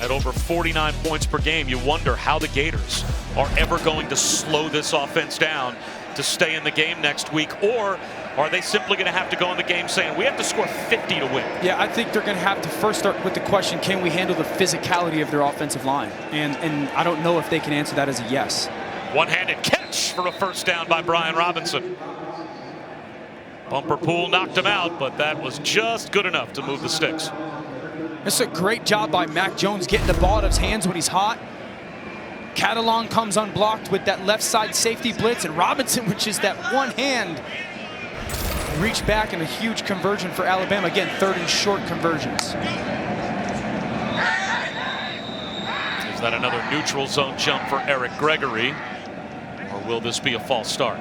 at over 49 points per game, you wonder how the Gators are ever going to slow this offense down to stay in the game next week, or are they simply going to have to go in the game saying we have to score 50 to win? Yeah, I think they're going to have to first start with the question, can we handle the physicality of their offensive line? And I don't know if they can answer that as a yes. One-handed catch for a first down by Brian Robinson. Bumper pool knocked him out, but that was just good enough to move the sticks. It's a great job by Mac Jones getting the ball out of his hands when he's hot. Catalon comes unblocked with that left side safety blitz, and Robinson, which is that one hand, reach back in a huge conversion for Alabama. Again, 3rd and short conversions. Is that another neutral zone jump for Eric Gregory, or will this be a false start?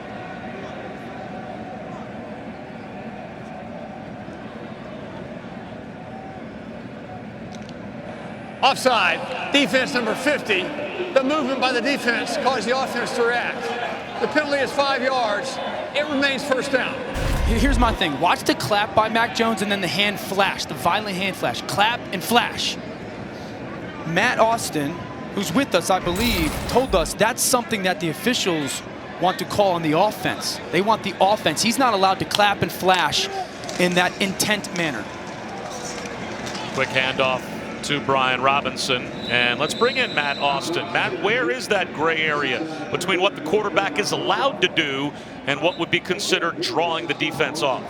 Offside, defense number 50. The movement by the defense caused the offense to react. The penalty is 5 yards. It remains first down. Here's my thing. Watch the clap by Mac Jones and then the hand flash, the violent hand flash. Clap and flash. Matt Austin, who's with us, I believe, told us that's something that the officials want to call on the offense. They want the offense. He's not allowed to clap and flash in that intent manner. Quick handoff to Brian Robinson, and let's bring in Matt Austin. Matt, where is that gray area between what the quarterback is allowed to do and what would be considered drawing the defense off?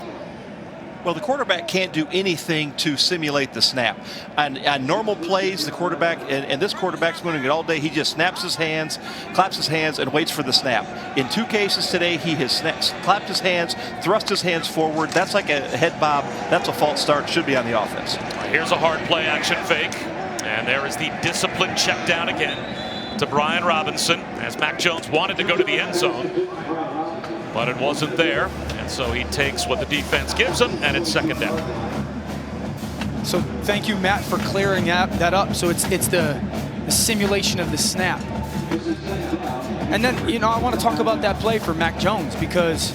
Well, the quarterback can't do anything to simulate the snap. On normal plays, the quarterback, and this quarterback's going to get all day, he just snaps his hands, claps his hands, and waits for the snap. In 2 cases today, he has clapped his hands, thrust his hands forward. That's like a head bob. That's a false start. Should be on the offense. Here's a hard play action fake, and there is the disciplined check down again to Brian Robinson, as Mac Jones wanted to go to the end zone, but it wasn't there. And And so he takes what the defense gives him, and it's second down. So thank you, Matt, for clearing that up. So it's the simulation of the snap. And then, you know, I want to talk about that play for Mac Jones, because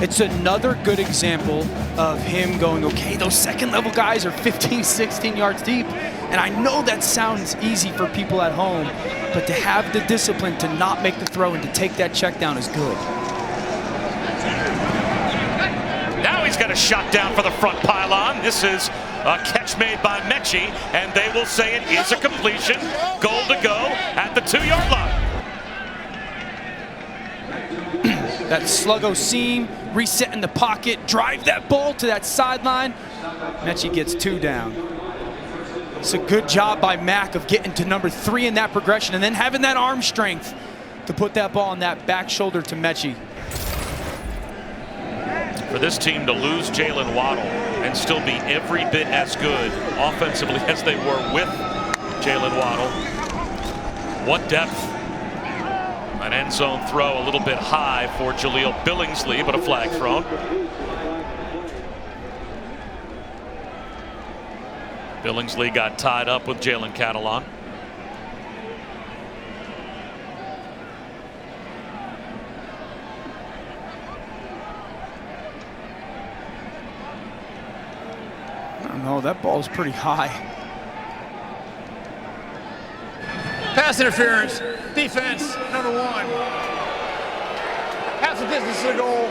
it's another good example of him going, okay, those second-level guys are 15, 16 yards deep. And I know that sounds easy for people at home, but to have the discipline to not make the throw and to take that check down is good. Now he's got a shot down for the front pylon. This is a catch made by Mechie, and they will say it is a completion. Goal to go at the 2-yard line. That sluggo seam, reset in the pocket, drive that ball to that sideline. Mechie gets 2 down. It's a good job by Mac of getting to number 3 in that progression and then having that arm strength to put that ball on that back shoulder to Mechie. For this team to lose Jalen Waddle and still be every bit as good offensively as they were with Jalen Waddle. What depth. An end zone throw a little bit high for Jaleel Billingsley, but a flag thrown. Billingsley got tied up with Jalen Catalon. I don't know, that ball's pretty high. Pass interference, defense, number 1. Half the distance to the goal,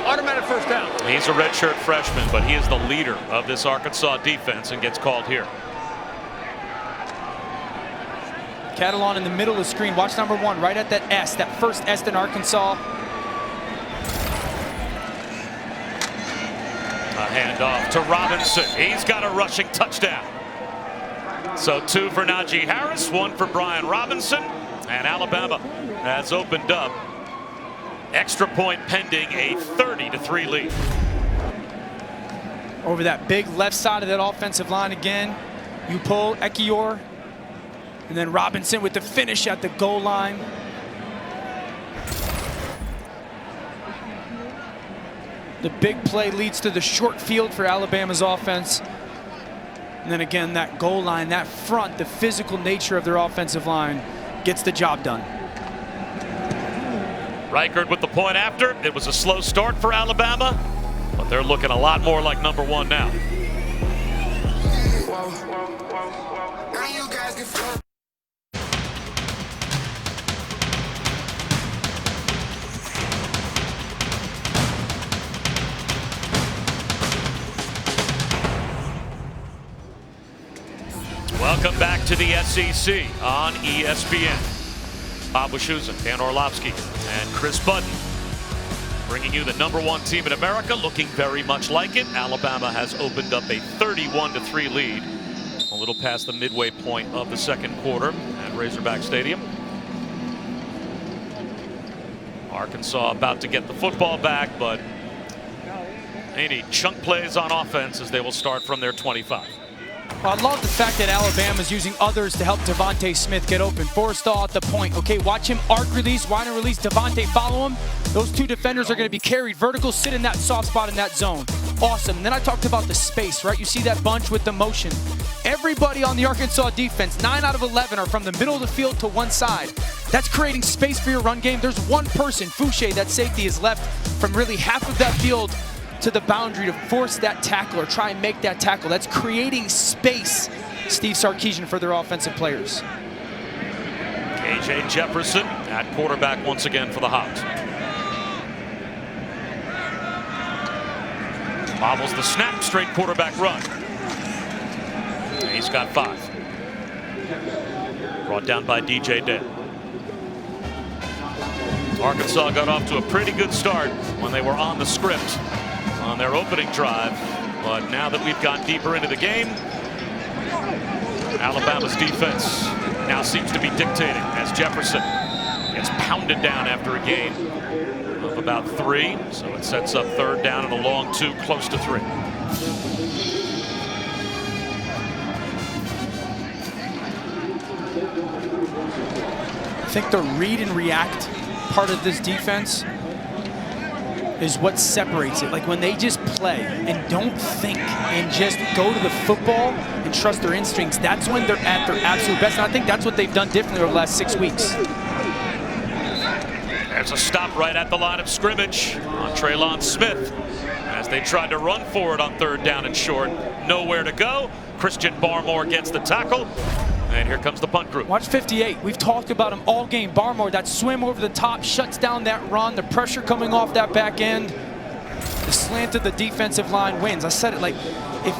automatic first down. He's a redshirt freshman, but he is the leader of this Arkansas defense and gets called here. Catalon in the middle of the screen. Watch number 1 right at that S, that first S in Arkansas. A handoff to Robinson. He's got a rushing touchdown. So 2 for Najee Harris, 1 for Brian Robinson, and Alabama has opened up. Extra point pending, a 30-3 lead. Over that big left side of that offensive line again. You pull Ekiyor, and then Robinson with the finish at the goal line. The big play leads to the short field for Alabama's offense. And then again, that goal line, that front, the physical nature of their offensive line gets the job done. Reichard with the point after. It was a slow start for Alabama, but they're looking a lot more like number 1 now. Welcome back to the SEC on ESPN. Bob Wischusen, Dan Orlovsky, and Chris Budden bringing you the number 1 team in America, looking very much like it. Alabama has opened up a 31-3 lead a little past the midway point of the second quarter at Razorback Stadium. Arkansas about to get the football back, but they need chunk plays on offense as they will start from their 25. Well, I love the fact that Alabama's using others to help Devontae Smith get open. Forrestall at the point. Okay, watch him arc release, wide and release. Devontae follow him. Those 2 defenders are going to be carried vertical, sit in that soft spot in that zone. Awesome. And then I talked about the space, right? You see that bunch with the motion. Everybody on the Arkansas defense, 9 out of 11 are from the middle of the field to one side. That's creating space for your run game. There's one person, Fouché, that safety, is left from really half of that field to the boundary to force that tackle or try and make that tackle. That's creating space, Steve Sarkisian, for their offensive players. KJ Jefferson at quarterback once again for the Hogs. Bobbles the snap, straight quarterback run. He's got 5. Brought down by DJ Dale. Arkansas got off to a pretty good start when they were on the script on their opening drive, but now that we've gone deeper into the game, Alabama's defense now seems to be dictating as Jefferson gets pounded down after a gain of about 3, so it sets up 3rd down and a long 2, close to 3. I think the read and react part of this defense is what separates it. Like when they just play and don't think and just go to the football and trust their instincts, that's when they're at their absolute best. And I think that's what they've done differently over the last 6 weeks. There's a stop right at the line of scrimmage on Traylon Smith as they tried to run for it on 3rd down and short. Nowhere to go. Christian Barmore gets the tackle. And here comes the punt group. Watch 58. We've talked about him all game. Barmore, that swim over the top, shuts down that run. The pressure coming off that back end. The slant of the defensive line wins. I said it, like, if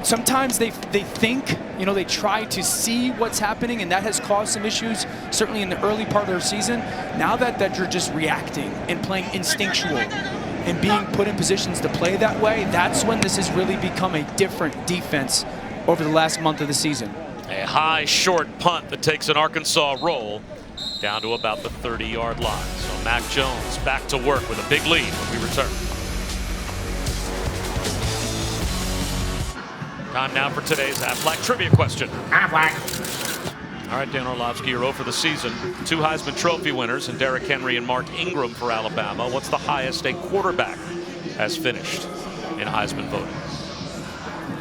sometimes they think, you know, they try to see what's happening, and that has caused some issues, certainly in the early part of their season. Now that you're just reacting and playing instinctual and being put in positions to play that way, that's when this has really become a different defense over the last month of the season. A high, short punt that takes an Arkansas roll down to about the 30-yard line. So Mac Jones back to work with a big lead when we return. Time now for today's Aflac trivia question. Aflac. All right, Dan Orlovsky, you're 0 for the season. 2 Heisman Trophy winners, and Derrick Henry and Mark Ingram for Alabama. What's the highest a quarterback has finished in Heisman voting?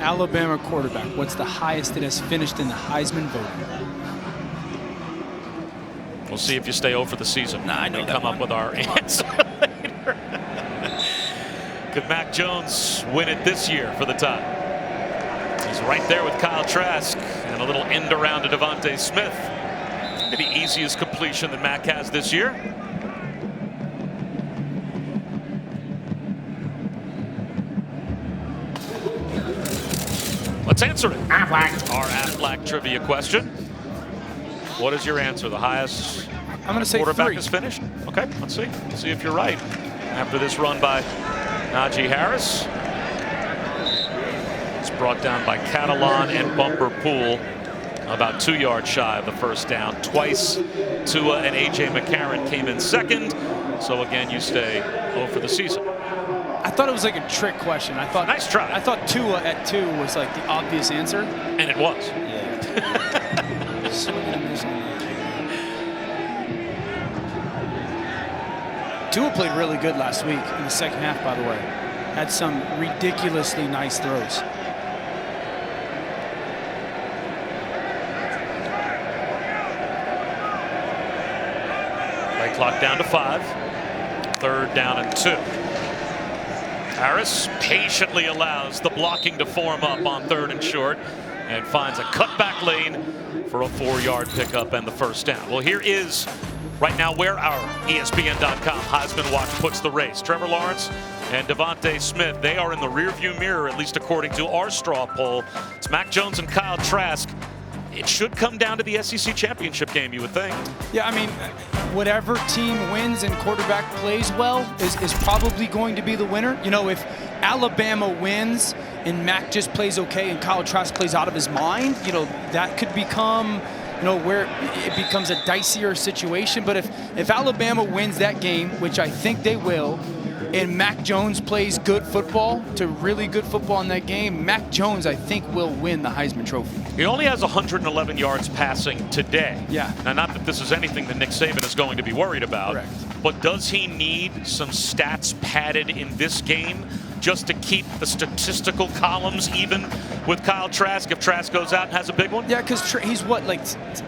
Alabama quarterback. What's the highest it has finished in the Heisman voting? We'll see if you stay 0 for the season. I know we that come one. up with our answer later. Could Mac Jones win it this year for the time? He's right there with Kyle Trask and a little end around to Devontae Smith. Maybe easiest completion that Mac has this year. Let's answer it. Aflac. Our Aflac trivia question. What is your answer? The highest I'm going to say quarterback 3. is finished? Okay, let's see. Let's see if you're right. After this run by Najee Harris. It's brought down by Catalan and Bumper Pool. About 2 yards shy of the first down. Twice Tua and A.J. McCarron came in second. So again, you stay 0 for the season. I thought it was like a trick question. I thought, nice try. I thought Tua at 2 was like the obvious answer. And it was. Tua played really good last week in the second half, by the way. Had some ridiculously nice throws. Play clock down to 5. 3rd down and 2. Harris patiently allows the blocking to form up on 3rd and short and finds a cutback lane for a 4-yard pickup and the first down. Well, here is right now where our ESPN.com Heisman Watch puts the race. Trevor Lawrence and Devontae Smith, they are in the rearview mirror, at least according to our straw poll. It's Mac Jones and Kyle Trask. It should come down to the SEC championship game, you would think. Yeah, I mean, whatever team wins and quarterback plays well is probably going to be the winner. You know, if Alabama wins and Mac just plays okay and Kyle Trask plays out of his mind, you know, that could become, you know, where it becomes a dicier situation. But if Alabama wins that game, which I think they will, and Mac Jones plays good football, to really good football in that game, Mac Jones, I think, will win the Heisman Trophy. He only has 111 yards passing today. Yeah. Now, not that this is anything that Nick Saban is going to be worried about. Correct. But does he need some stats padded in this game just to keep the statistical columns even with Kyle Trask if Trask goes out and has a big one? Yeah, because he's what, like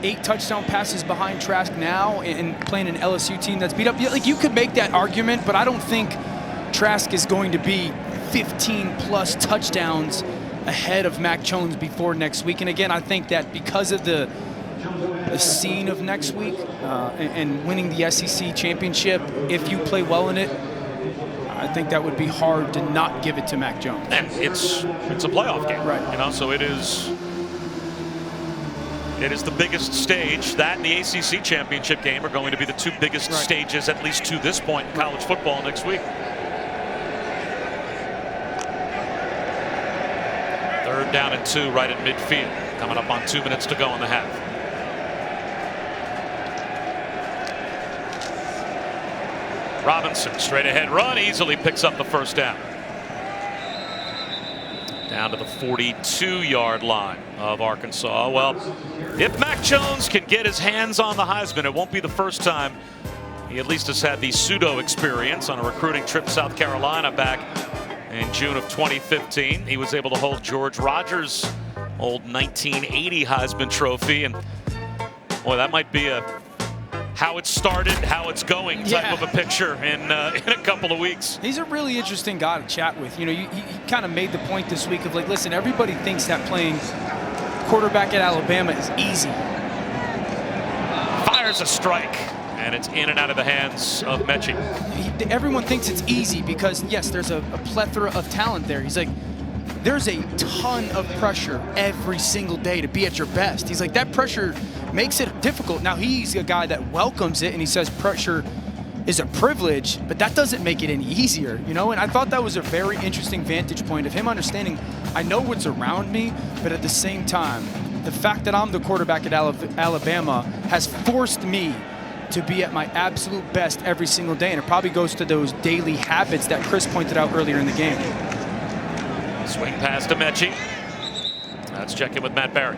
8 touchdown passes behind Trask now and playing an LSU team that's beat up. Like, you could make that argument, but I don't think Trask is going to be 15+ touchdowns ahead of Mac Jones before next week. And again, I think that because of the scene of next week and winning the SEC championship, if you play well in it, I think that would be hard to not give it to Mac Jones. And it's a playoff game, right? You know, so it is the biggest stage. That and the ACC championship game are going to be the 2 biggest stages, at least to this point, in college football next week. 3rd down and 2 right at midfield. Coming up on 2 minutes to go in the half. Robinson, straight ahead run, easily picks up the first down. Down to the 42-yard line of Arkansas. Well, if Mac Jones can get his hands on the Heisman, it won't be the first time He at least has had the pseudo experience on a recruiting trip to South Carolina back in June of 2015. He was able to hold George Rogers' old 1980 Heisman Trophy, and boy, that might be a how it started, how it's going type of a picture in a couple of weeks. He's a really interesting guy to chat with. You know, he kind of made the point this week of like, listen, everybody thinks that playing quarterback at Alabama is easy. Fires a strike, and it's in and out of the hands of Mechie. Everyone thinks it's easy because, yes, there's a plethora of talent there. He's like, there's a ton of pressure every single day to be at your best. He's like, that pressure makes it difficult. Now, he's a guy that welcomes it, and he says pressure is a privilege, but that doesn't make it any easier, you know? And I thought that was a very interesting vantage point of him understanding, I know what's around me, but at the same time, the fact that I'm the quarterback at Alabama has forced me to be at my absolute best every single day, and it probably goes to those daily habits that Chris pointed out earlier in the game. Swing pass to Mechie. Let's check in with Matt Barry.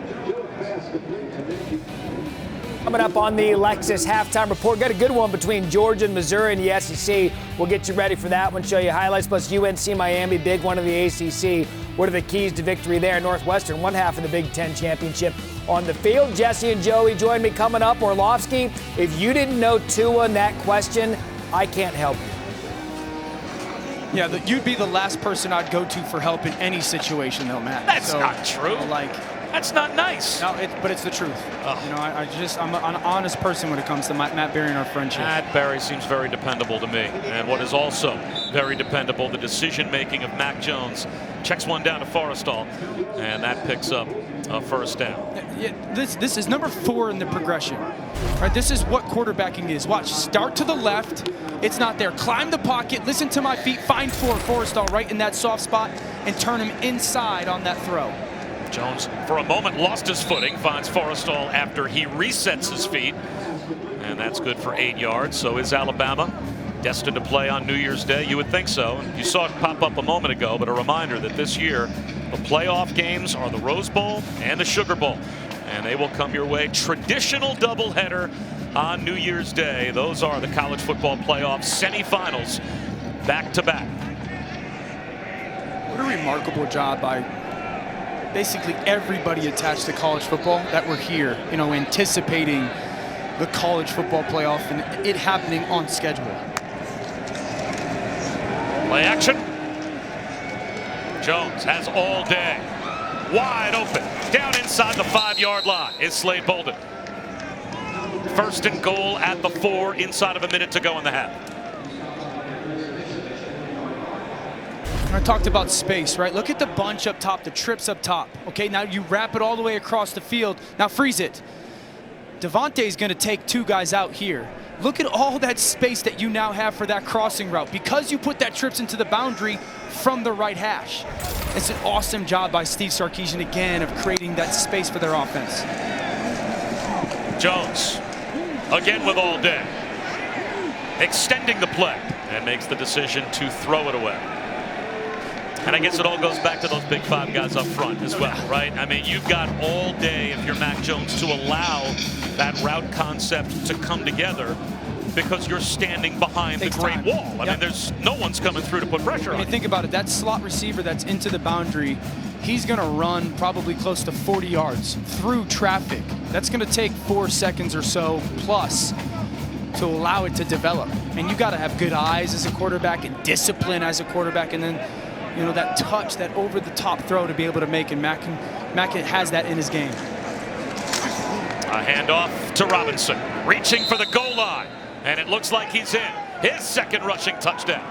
Coming up on the Lexus halftime report, got a good one between Georgia and Missouri in the SEC. We'll get you ready for that one, show you highlights, plus UNC Miami, big one of the ACC. What are the keys to victory there? Northwestern, one half of the Big Ten championship on the field. Jesse and Joey join me coming up. Orlovsky, if you didn't know Tua in that question, I can't help you. Yeah, you'd be the last person I'd go to for help in any situation, though, Matt. That's not true. That's not nice. No, but it's the truth. Oh. You know, I'm an honest person when it comes to Matt Barry and our friendship. Matt Barry seems very dependable to me. And what is also very dependable, the decision-making of Mac Jones. Checks one down to Forrestal, and that picks up a first down. Yeah, this is number 4 in the progression. Right, this is what quarterbacking is. Watch, start to the left. It's not there. Climb the pocket, listen to my feet, find Forrestal right in that soft spot, and turn him inside on that throw. Jones, for a moment, lost his footing, finds Forrestal after he resets his feet, and that's good for 8 yards. So is Alabama destined to play on New Year's Day? You would think so. You saw it pop up a moment ago, but a reminder that this year the playoff games are the Rose Bowl and the Sugar Bowl, and they will come your way. Traditional doubleheader on New Year's Day. Those are the college football playoff semifinals, back-to-back. What a remarkable job by basically everybody attached to college football that were here, you know, anticipating the college football playoff and it happening on schedule. Play action. Jones has all day. Wide open. Down inside the 5-yard line is Slade Bolden. First and goal at the 4, inside of a minute to go in the half. I talked about space, right? Look at the bunch up top, the trips up top. Okay, now you wrap it all the way across the field. Now freeze it. Devontae's going to take 2 guys out here. Look at all that space that you now have for that crossing route because you put that trips into the boundary from the right hash. It's an awesome job by Steve Sarkisian again of creating that space for their offense. Jones again with all day, extending the play, and makes the decision to throw it away. And I guess it all goes back to those big 5 guys up front as well, right? I mean, you've got all day if you're Mac Jones to allow that route concept to come together because you're standing behind the great wall. I mean, there's no one's coming through to put pressure on. Think about it. That slot receiver that's into the boundary, he's going to run probably close to 40 yards through traffic. That's going to take 4 seconds or so plus to allow it to develop. And you got to have good eyes as a quarterback and discipline as a quarterback, and then you know, that touch, that over-the-top throw to be able to make, and Mac has that in his game. A handoff to Robinson, reaching for the goal line, and it looks like he's in. His second rushing touchdown.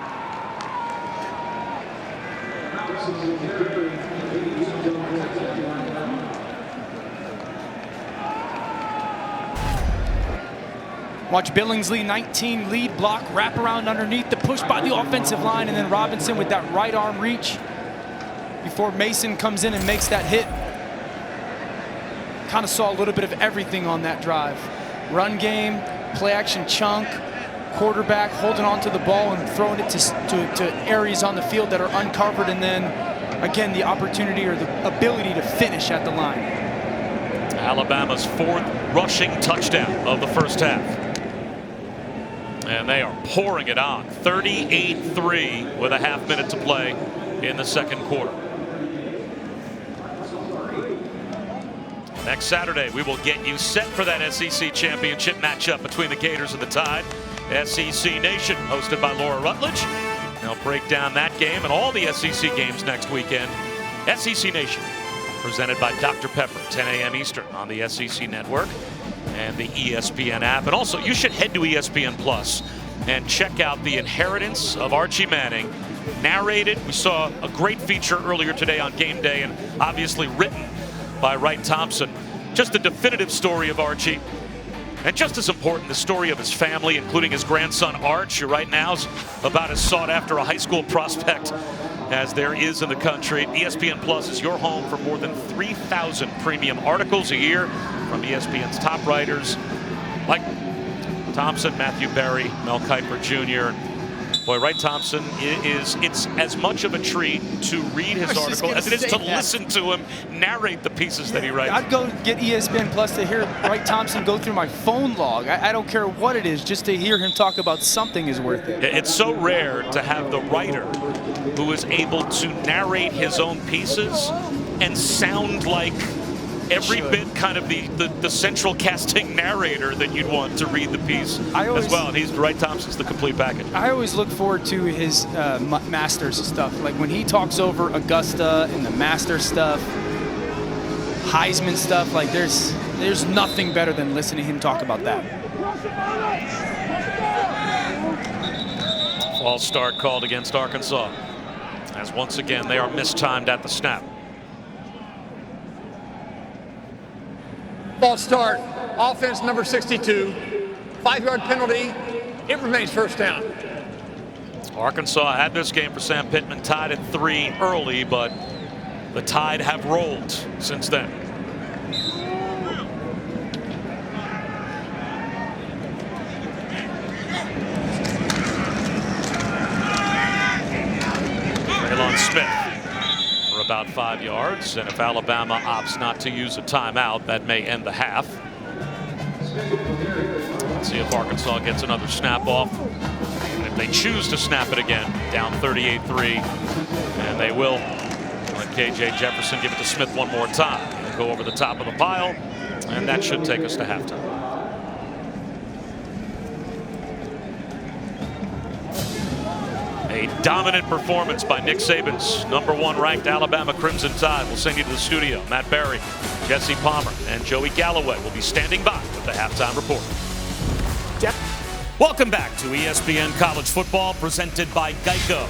Watch Billingsley, 19 lead block, wrap around underneath, the push by the offensive line, and then Robinson with that right arm reach before Mason comes in and makes that hit. Kind of saw a little bit of everything on that drive. Run game, play action chunk, quarterback holding on to the ball and throwing it to areas on the field that are uncovered, and then again the opportunity or the ability to finish at the line. Alabama's 4th rushing touchdown of the first half. And they are pouring it on. 38-3 with a half minute to play in the second quarter. Next Saturday, we will get you set for that SEC championship matchup between the Gators and the Tide. SEC Nation, hosted by Laura Rutledge. They'll break down that game and all the SEC games next weekend. SEC Nation, presented by Dr. Pepper, 10 a.m. Eastern on the SEC Network and the ESPN app. And also, you should head to ESPN Plus and check out The Inheritance of Archie Manning, narrated. We saw a great feature earlier today on Game Day, and obviously written by Wright Thompson. Just a definitive story of Archie. And just as important, the story of his family, including his grandson Arch, who right now is about as sought after a high school prospect as there is in the country. ESPN Plus is your home for more than 3,000 premium articles a year from ESPN's top writers like Thompson, Matthew Berry, Mel Kiper Jr. Boy, Wright Thompson, it's as much of a treat to read his article as it is to listen to him narrate the pieces that he writes. I'd go get ESPN Plus to hear Wright Thompson go through my phone log. I don't care what it is, just to hear him talk about something is worth it. It's so rare to have the writer who is able to narrate his own pieces and sound like every bit kind of the central casting narrator that you'd want to read the piece as well. And Wright Thompson's the complete package. I always look forward to his Masters stuff. Like when he talks over Augusta and the Masters stuff, Heisman stuff, like there's nothing better than listening to him talk about that. False start called against Arkansas, as once again they are mistimed at the snap. False start, offense number 62, 5-yard penalty. It remains first down. Arkansas had this game for Sam Pittman tied at 3 early, but the Tide have rolled since then. Braylon Smith for about 5 yards, and if Alabama opts not to use a timeout, that may end the half. Let's see if Arkansas gets another snap off. And if they choose to snap it again, down 38-3, and they will let KJ Jefferson give it to Smith one more time. He'll go over the top of the pile, and that should take us to halftime. A dominant performance by Nick Saban's #1 ranked Alabama Crimson Tide. We'll send you to the studio. Matt Berry, Jesse Palmer, and Joey Galloway will be standing by with the halftime report. Welcome back to ESPN College Football, presented by Geico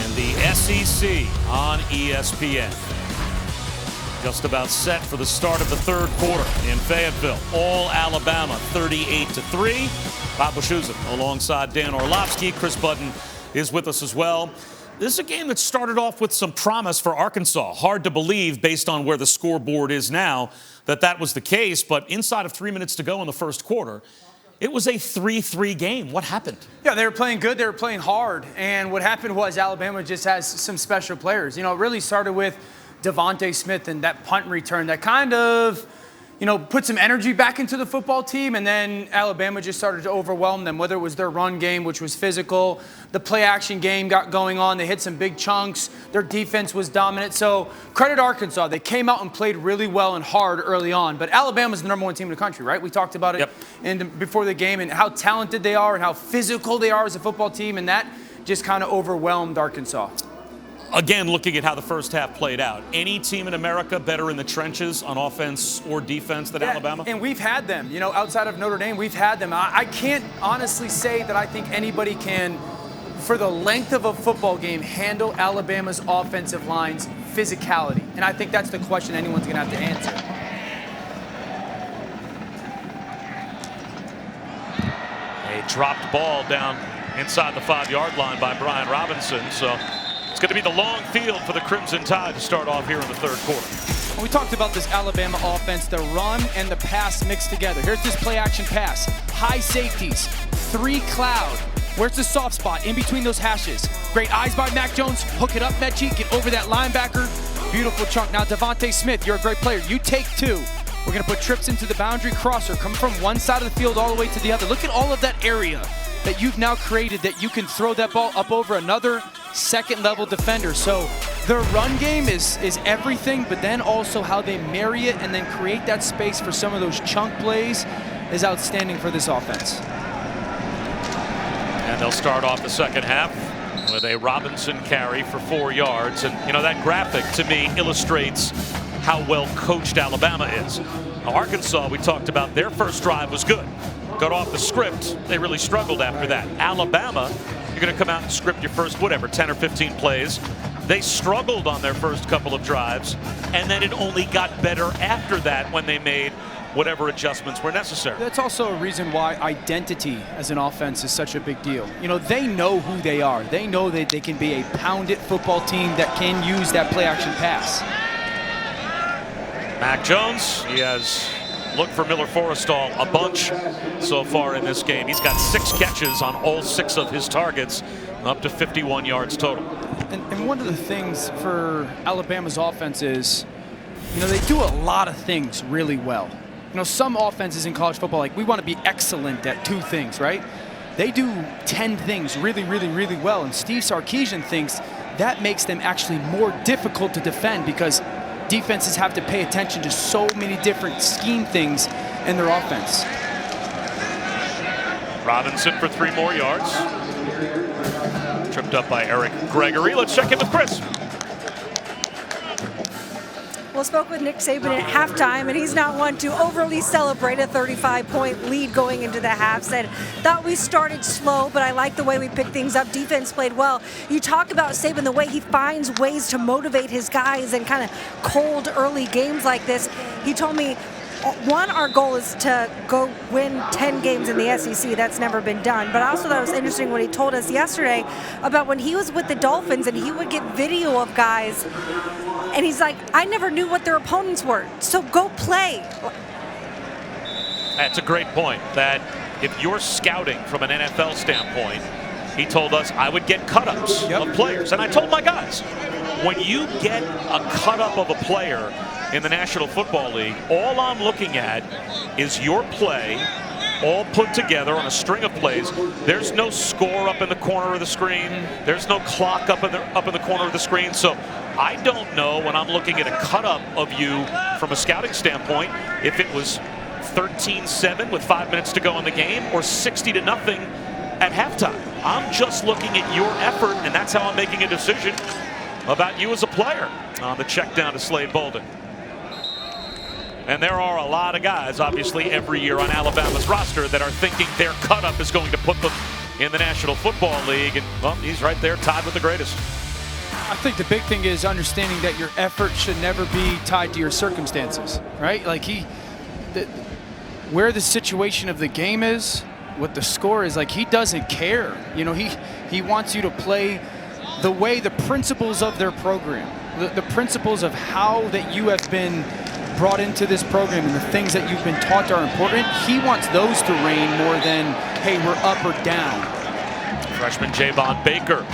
and the SEC on ESPN. Just about set for the start of the third quarter in Fayetteville. All Alabama 38-3. Bob Wischusen alongside Dan Orlovsky. Chris Budden is with us as well. This is a game that started off with some promise for Arkansas. Hard to believe, based on where the scoreboard is now, that was the case. But inside of 3 minutes to go in the first quarter, it was a 3-3 game. What happened? Yeah, they were playing good. They were playing hard. And what happened was Alabama just has some special players. You know, it really started with Devontae Smith and that punt return that kind of, put some energy back into the football team, and then Alabama just started to overwhelm them, whether it was their run game, which was physical, the play-action game got going on, they hit some big chunks, their defense was dominant. So credit Arkansas. They came out and played really well and hard early on, but Alabama's the #1 team in the country, right? We talked about it before the game and how talented they are and how physical they are as a football team, and that just kind of overwhelmed Arkansas. Again, looking at how the first half played out, any team in America better in the trenches on offense or defense than Alabama? And we've had them. Outside of Notre Dame, we've had them. I can't honestly say that I think anybody can, for the length of a football game, handle Alabama's offensive line's physicality. And I think that's the question anyone's going to have to answer. A dropped ball down inside the 5-yard line by Brian Robinson. So it's going to be the long field for the Crimson Tide to start off here in the third quarter. We talked about this Alabama offense, the run and the pass mixed together. Here's this play-action pass. High safeties, 3 cloud. Where's the soft spot? In between those hashes. Great eyes by Mac Jones. Hook it up, Mechie. Get over that linebacker. Beautiful chunk. Now, Devontae Smith, you're a great player. You take 2. We're going to put trips into the boundary crosser. Come from one side of the field all the way to the other. Look at all of that area that you've now created that you can throw that ball up over another second-level defender. So their run game is everything, but then also how they marry it and then create that space for some of those chunk plays is outstanding for this offense. And they'll start off the second half with a Robinson carry for 4 yards. And, you know, that graphic to me illustrates how well coached Alabama is. Now, Arkansas, we talked about, their first drive was good. Got off the script. They really struggled after that. Alabama, you're going to come out and script your first, whatever, 10 or 15 plays. They struggled on their first couple of drives, and then it only got better after that when they made whatever adjustments were necessary. That's also a reason why identity as an offense is such a big deal. You know, they know who they are. They know that they can be a pound-it football team that can use that play-action pass. Mac Jones, he has looked for Miller Forrestall a bunch so far in this game. He's got 6 catches on all 6 of his targets, up to 51 yards total. And one of the things for Alabama's offense is, you know, they do a lot of things really well. You know, some offenses in college football, like, we want to be excellent at 2 things, right? They do 10 things really, really, really well. And Steve Sarkisian thinks that makes them actually more difficult to defend because defenses have to pay attention to so many different scheme things in their offense. Robinson for 3 more yards. Tripped up by Eric Gregory. Let's check in with Chris. Well, spoke with Nick Saban at halftime, and he's not one to overly celebrate a 35-point lead going into the half. Said, thought we started slow, but I like the way we picked things up. Defense played well. You talk about Saban, the way he finds ways to motivate his guys in kind of cold early games like this. He told me, one, our goal is to go win 10 games in the SEC. That's never been done. But I also thought it was interesting what he told us yesterday about when he was with the Dolphins and he would get video of guys. And he's like, I never knew what their opponents were, so go play. That's a great point, that if you're scouting from an NFL standpoint, he told us I would get cut-ups of players. And I told my guys, when you get a cut-up of a player in the National Football League, all I'm looking at is your play all put together on a string of plays. There's no score up in the corner of the screen. There's no clock up in the corner of the screen. So I don't know, when I'm looking at a cut-up of you from a scouting standpoint, if it was 13-7 with 5 minutes to go in the game or 60-0 at halftime. I'm just looking at your effort, and that's how I'm making a decision about you as a player on the check down to Slade Bolden. And there are a lot of guys, obviously, every year on Alabama's roster that are thinking their cut-up is going to put them in the National Football League. And, well, he's right there tied with the greatest. I think the big thing is understanding that your effort should never be tied to your circumstances, right? Like, where the situation of the game is, what the score is, like, he doesn't care. You know, he wants you to play the way, the principles of their program, the principles of how that you have been brought into this program and the things that you've been taught are important. He wants those to reign more than, hey, we're up or down. Freshman Javon Baker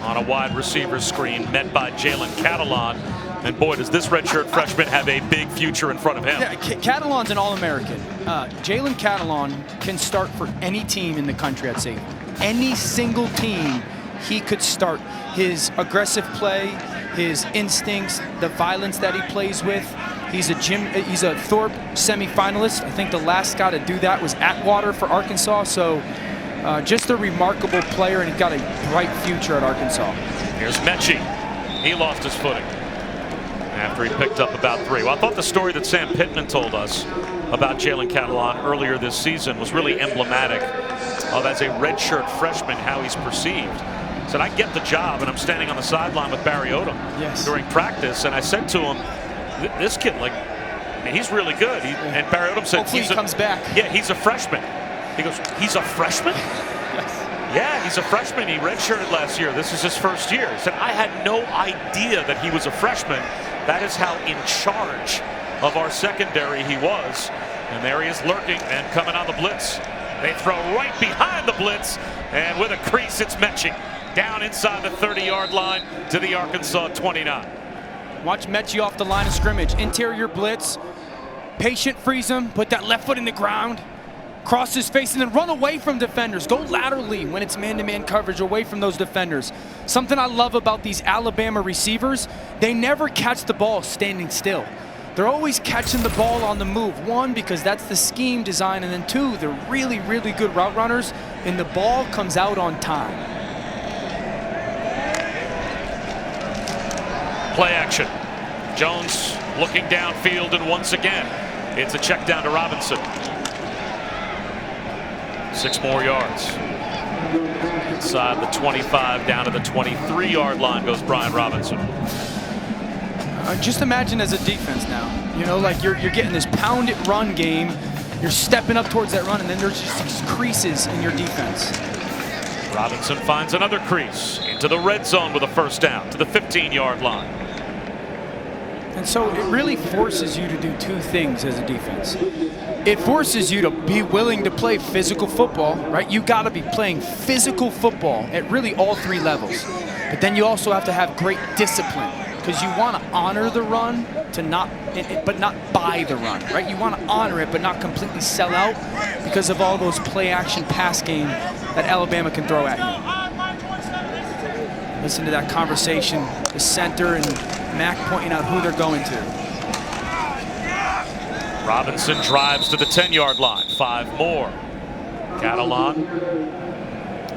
on a wide receiver screen, met by Jalen Catalon. And boy, does this redshirt freshman have a big future in front of him. Yeah, Catalon's an All-American. Jalen Catalon can start for any team in the country, I'd say. Any single team he could start. His aggressive play, his instincts, the violence that he plays with. He's a Thorpe semifinalist. I think the last guy to do that was Atwater for Arkansas. So just a remarkable player, and he's got a bright future at Arkansas. Here's Mechie. He lost his footing after he picked up about 3. Well, I thought the story that Sam Pittman told us about Jalen Catalon earlier this season was really emblematic of, as a redshirt freshman, how he's perceived. He said, I get the job, and I'm standing on the sideline with Barry Odom during practice, and I said to him, this kid, like, he's really good. And Barry Odom said, hopefully he comes back. Yeah, he's a freshman. He goes, he's a freshman? Yes. Yeah, he's a freshman. He redshirted last year. This is his first year. He said, I had no idea that he was a freshman. That is how in charge of our secondary he was. And there he is lurking and coming on the blitz. They throw right behind the blitz, and with a crease, it's Mechie. Down inside the 30-yard line to the Arkansas 29. Watch Mechie off the line of scrimmage. Interior blitz. Patient freeze him. Put that left foot in the ground. cross his face, and then run away from defenders. Go laterally when it's man-to-man coverage away from those defenders. Something I love about these Alabama receivers, they never catch the ball standing still. They're always catching the ball on the move. One, because that's the scheme design, and then two, they're really, really good route runners, and the ball comes out on time. Play action. Jones looking downfield, and once again, it's a check down to Robinson. 6 more yards. Inside the 25, down to the 23-yard line goes Brian Robinson. Just imagine as a defense now, you know, like you're getting this pound it run game, you're stepping up towards that run, and then there's just these creases in your defense. Robinson finds another crease into the red zone with a first down to the 15-yard line. And so it really forces you to do two things as a defense. It forces you to be willing to play physical football, right? You got to be playing physical football at really all 3 levels. But then you also have to have great discipline, because you want to honor the run but not buy the run, right? You want to honor it but not completely sell out because of all those play action pass game that Alabama can throw at you. Listen to that conversation, the center and Mac pointing out who they're going to. Robinson drives to the 10-yard line. 5 more. Catalan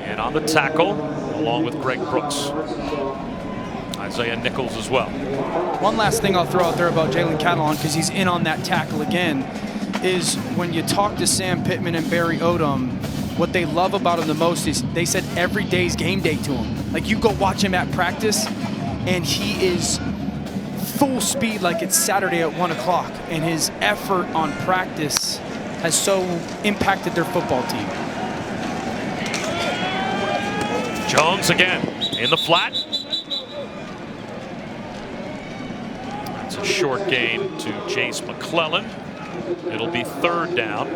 in on the tackle along with Greg Brooks. Isaiah Nichols as well. One last thing I'll throw out there about Jalen Catalan, because he's in on that tackle again, is when you talk to Sam Pittman and Barry Odom, what they love about him the most is they said every day's game day to him. Like, you go watch him at practice and he is full speed like it's Saturday at 1 o'clock, and his effort on practice has so impacted their football team. Jones again in the flat. That's a short gain to Jace McClellan. It'll be 3rd down.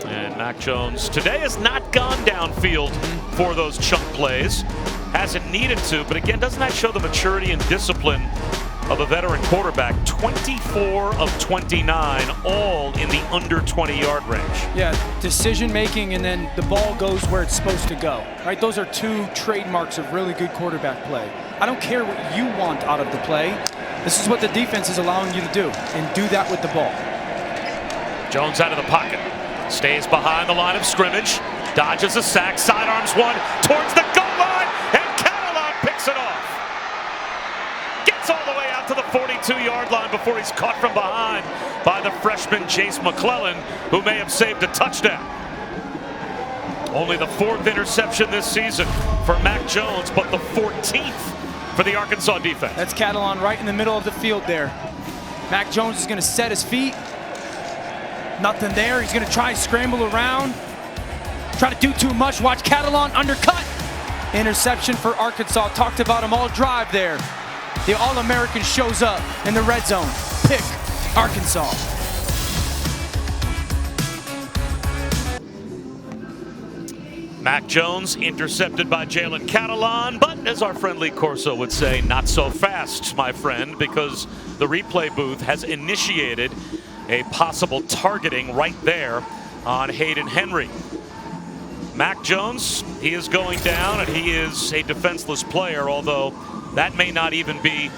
And Mac Jones today has not gone downfield for those chunk plays. Hasn't needed to, but again, doesn't that show the maturity and discipline of a veteran quarterback? 24 of 29, all in the under 20-yard range. Yeah, decision making, and then the ball goes where it's supposed to go, right? Those are 2 trademarks of really good quarterback play. I don't care what you want out of the play. This is what the defense is allowing you to do, and do that with the ball. Jones out of the pocket, stays behind the line of scrimmage, dodges a sack, sidearms one towards the goal line, and Catalan picks it off. Gets all the way out to the 42-yard line before he's caught from behind by the freshman Jace McClellan, who may have saved a touchdown. Only the 4th interception this season for Mac Jones, but the 14th for the Arkansas defense. That's Catalan right in the middle of the field there. Mac Jones is going to set his feet. Nothing there. He's going to try scramble around. Try to do too much. Watch Catalan undercut. Interception for Arkansas. Talked about him all drive there. The All-American shows up in the red zone. Pick Arkansas. Mac Jones intercepted by Jalen Catalan, but as our friend Lee Corso would say, not so fast, my friend, because the replay booth has initiated a possible targeting right there on Hayden Henry. Mac Jones, he is going down, and he is a defenseless player, although that may not even be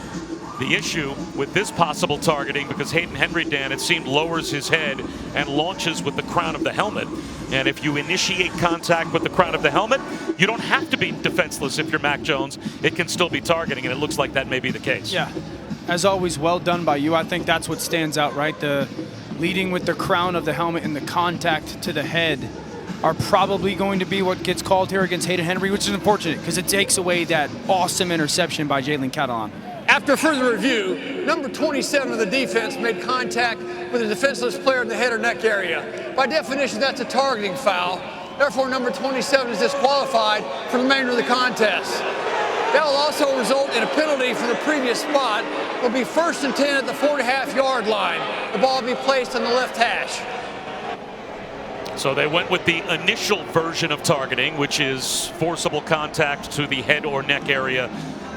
the issue with this possible targeting, because Hayden Henry, Dan, it seemed, lowers his head and launches with the crown of the helmet. And if you initiate contact with the crown of the helmet, you don't have to be defenseless if you're Mac Jones. It can still be targeting, and it looks like that may be the case. Yeah, as always, well done by you. I think that's what stands out, right? The leading with the crown of the helmet and the contact to the head are probably going to be what gets called here against Hayden Henry, which is unfortunate because it takes away that awesome interception by Jalen Catalan. After further review, number 27 of the defense made contact with a defenseless player in the head or neck area. By definition, that's a targeting foul. Therefore, number 27 is disqualified for the remainder of the contest. That will also result in a penalty for the previous spot. It will be 1st and 10 at the 4.5-yard line. The ball will be placed on the left hash. So they went with the initial version of targeting, which is forcible contact to the head or neck area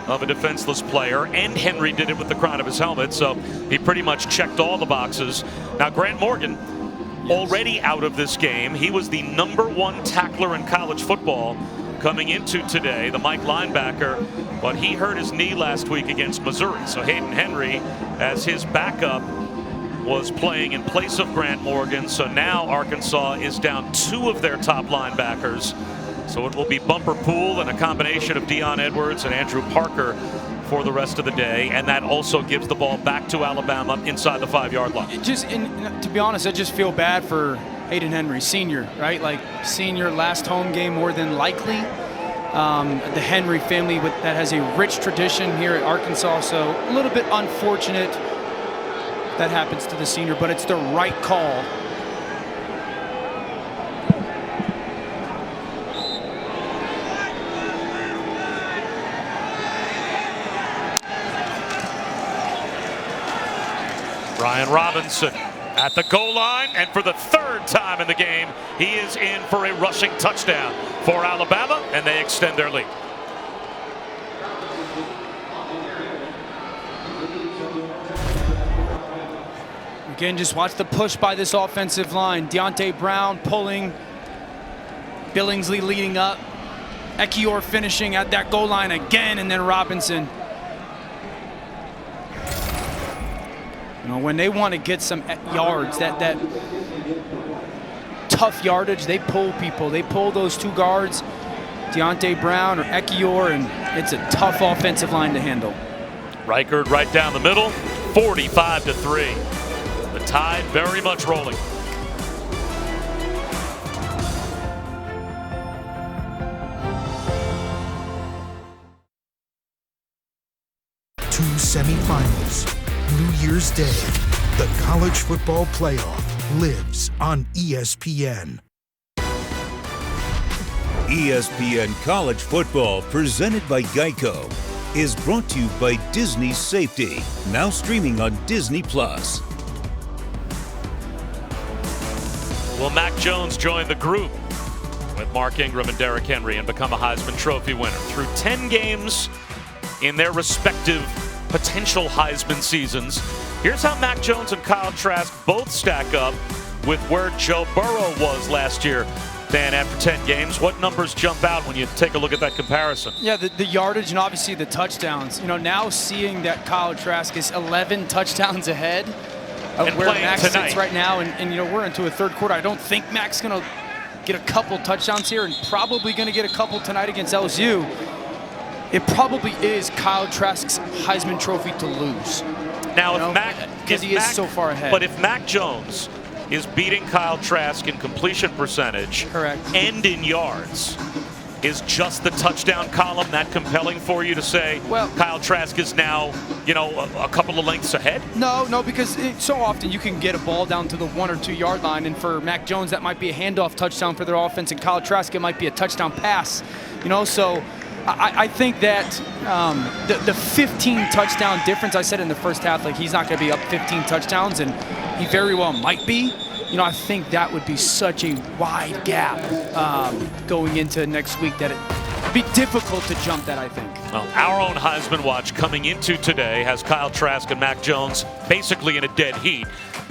of a defenseless player, and Henry did it with the crown of his helmet, so he pretty much checked all the boxes. Now, Grant Morgan, already out of this game. He was the #1 tackler in college football coming into today, the Mike linebacker, but he hurt his knee last week against Missouri. So Hayden Henry, as his backup, was playing in place of Grant Morgan. So now Arkansas is down 2 of their top linebackers. So it will be Bumper Poole and a combination of Deion Edwards and Andrew Parker for the rest of the day, and that also gives the ball back to Alabama inside the 5-yard line. To be honest, I just feel bad for Hayden Henry, senior, right? Like senior, last home game more than likely. The Henry family that has a rich tradition here at Arkansas, so a little bit unfortunate that happens to the senior, but it's the right call. Brian Robinson at the goal line, and for the 3rd time in the game, he is in for a rushing touchdown for Alabama, and they extend their lead. Again, just watch the push by this offensive line. Deontay Brown pulling, Billingsley leading up, Ekiyor finishing at that goal line again, and then Robinson. You know, when they want to get some yards, that tough yardage, they pull people. They pull those 2 guards, Deontay Brown or Ekiyor, and it's a tough offensive line to handle. Reichard right down the middle, 45-3. The Tide very much rolling. Two semifinals. New Year's Day, the college football playoff lives on ESPN. ESPN College Football, presented by Geico, is brought to you by Disney Safety, now streaming on Disney+. Will Mac Jones join the group with Mark Ingram and Derrick Henry and become a Heisman Trophy winner? Through 10 games in their respective potential Heisman seasons, here's how Mac Jones and Kyle Trask both stack up with where Joe Burrow was last year. Dan, after 10 games, what numbers jump out when you take a look at that comparison? Yeah, the yardage and obviously the touchdowns. You know, now seeing that Kyle Trask is 11 touchdowns ahead of where Mac sits right now, and you know, we're into a 3rd quarter. I don't think Mac's going to get a couple touchdowns here, and probably going to get a couple tonight against LSU. It probably is Kyle Trask's Heisman Trophy to lose. Now, if Mac, because he is so far ahead. But if Mac Jones is beating Kyle Trask in completion percentage, correct, and in yards, is just the touchdown column that compelling for you to say, well, Kyle Trask is now, you know, a couple of lengths ahead? No, because so often you can get a ball down to the 1 or 2 yard line, and for Mac Jones, that might be a handoff touchdown for their offense, and Kyle Trask, it might be a touchdown pass. You know, so I think that the 15 touchdown difference, I said in the first half, like he's not going to be up 15 touchdowns, and he very well might be. You know, I think that would be such a wide gap going into next week that it'd be difficult to jump that, I think. Well, our own Heisman Watch coming into today has Kyle Trask and Mac Jones basically in a dead heat.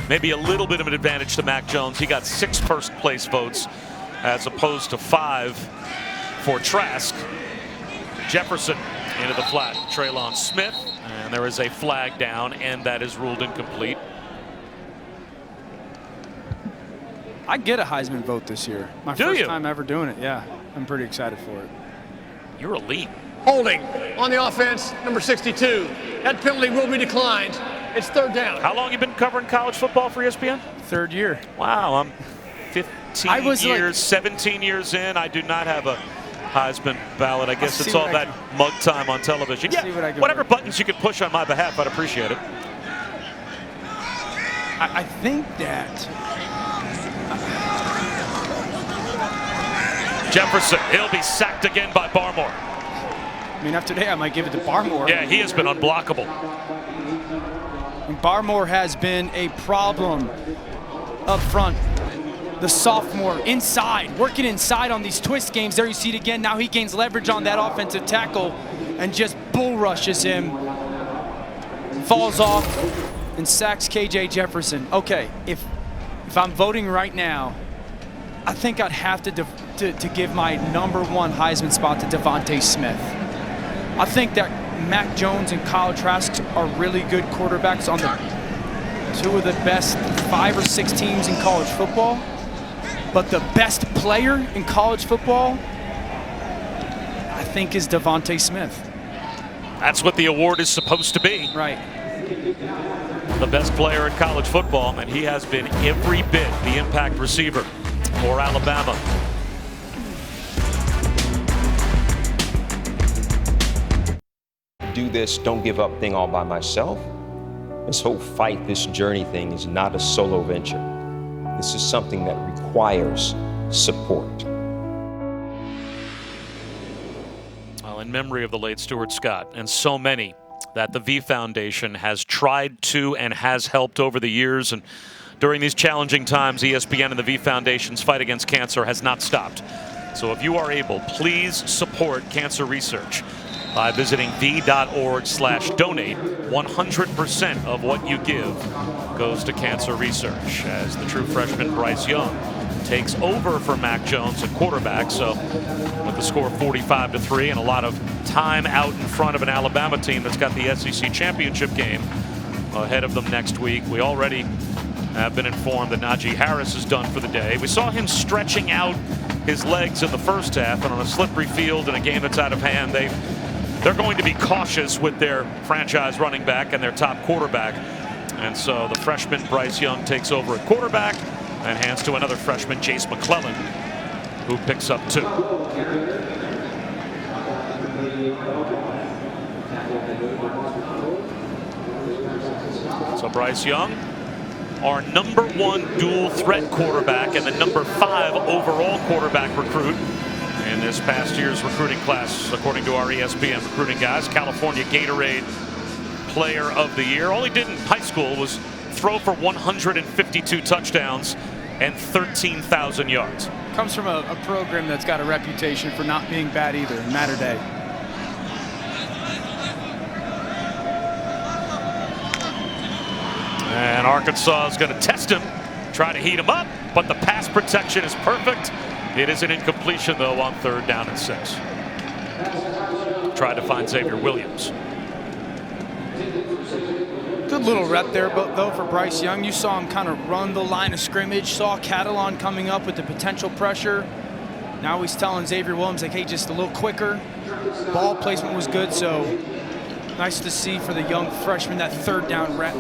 Maybe a little bit of an advantage to Mac Jones. He got 6 first place votes as opposed to 5 for Trask. Jefferson into the flat. Traylon Smith, and there is a flag down, and that is ruled incomplete. I get a Heisman vote this year. My first time ever doing it, yeah. I'm pretty excited for it. You're elite. Holding on the offense, number 62. That penalty will be declined. It's 3rd down. How long you been covering college football for ESPN? 3rd year. Wow, I'm 15 years, 17 years in. I do not have a Heisman ballot. I guess it's all that mug time on television. Yeah, whatever buttons you could push on my behalf, I'd appreciate it. I think that Jefferson, he'll be sacked again by Barmore. I mean, after today, I might give it to Barmore. Yeah, he has been unblockable. Barmore has been a problem up front. The sophomore inside, working inside on these twist games. There you see it again. Now he gains leverage on that offensive tackle. and just bull rushes him, falls off, and sacks KJ Jefferson. Okay, if I'm voting right now, I think I'd have to give my #1 Heisman spot to Devontae Smith. I think that Mac Jones and Kyle Trask are really good quarterbacks on the 2 of the best 5 or 6 teams in college football. But the best player in college football, I think, is Devontae Smith. That's what the award is supposed to be. Right. The best player in college football, and he has been every bit the impact receiver for Alabama. Do this don't give up thing all by myself. This whole fight, this journey thing is not a solo venture. This is something that requires support. Well, in memory of the late Stuart Scott and so many that the V Foundation has tried to and has helped over the years, and during these challenging times, ESPN and the V Foundation's fight against cancer has not stopped. So if you are able, please support cancer research by visiting v.org/donate. 100% of what you give goes to cancer research, as the true freshman Bryce Young takes over for Mac Jones at quarterback. So with the score 45-3 and a lot of time out in front of an Alabama team that's got the SEC championship game ahead of them next week, we already have been informed that Najee Harris is done for the day. We saw him stretching out his legs in the first half, and on a slippery field in a game that's out of hand, they're going to be cautious with their franchise running back and their top quarterback. And so the freshman Bryce Young takes over at quarterback and hands to another freshman, Jace McClellan, who picks up 2. So Bryce Young, our #1 dual threat quarterback and the #5 overall quarterback recruit in this past year's recruiting class, according to our ESPN recruiting guys. California Gatorade Player of the Year. All he did in high school was throw for 152 touchdowns and 13,000 yards. Comes from a program that's got a reputation for not being bad either in Mater Day. And Arkansas is going to test him, try to heat him up, but the pass protection is perfect. It is an incompletion, though, on 3rd down and 6. Tried to find Xavier Williams. Good little rep there, though, for Bryce Young. You saw him kind of run the line of scrimmage, saw Catalon coming up with the potential pressure. Now he's telling Xavier Williams, like, hey, just a little quicker. Ball placement was good, so nice to see for the young freshman, that 3rd down rep.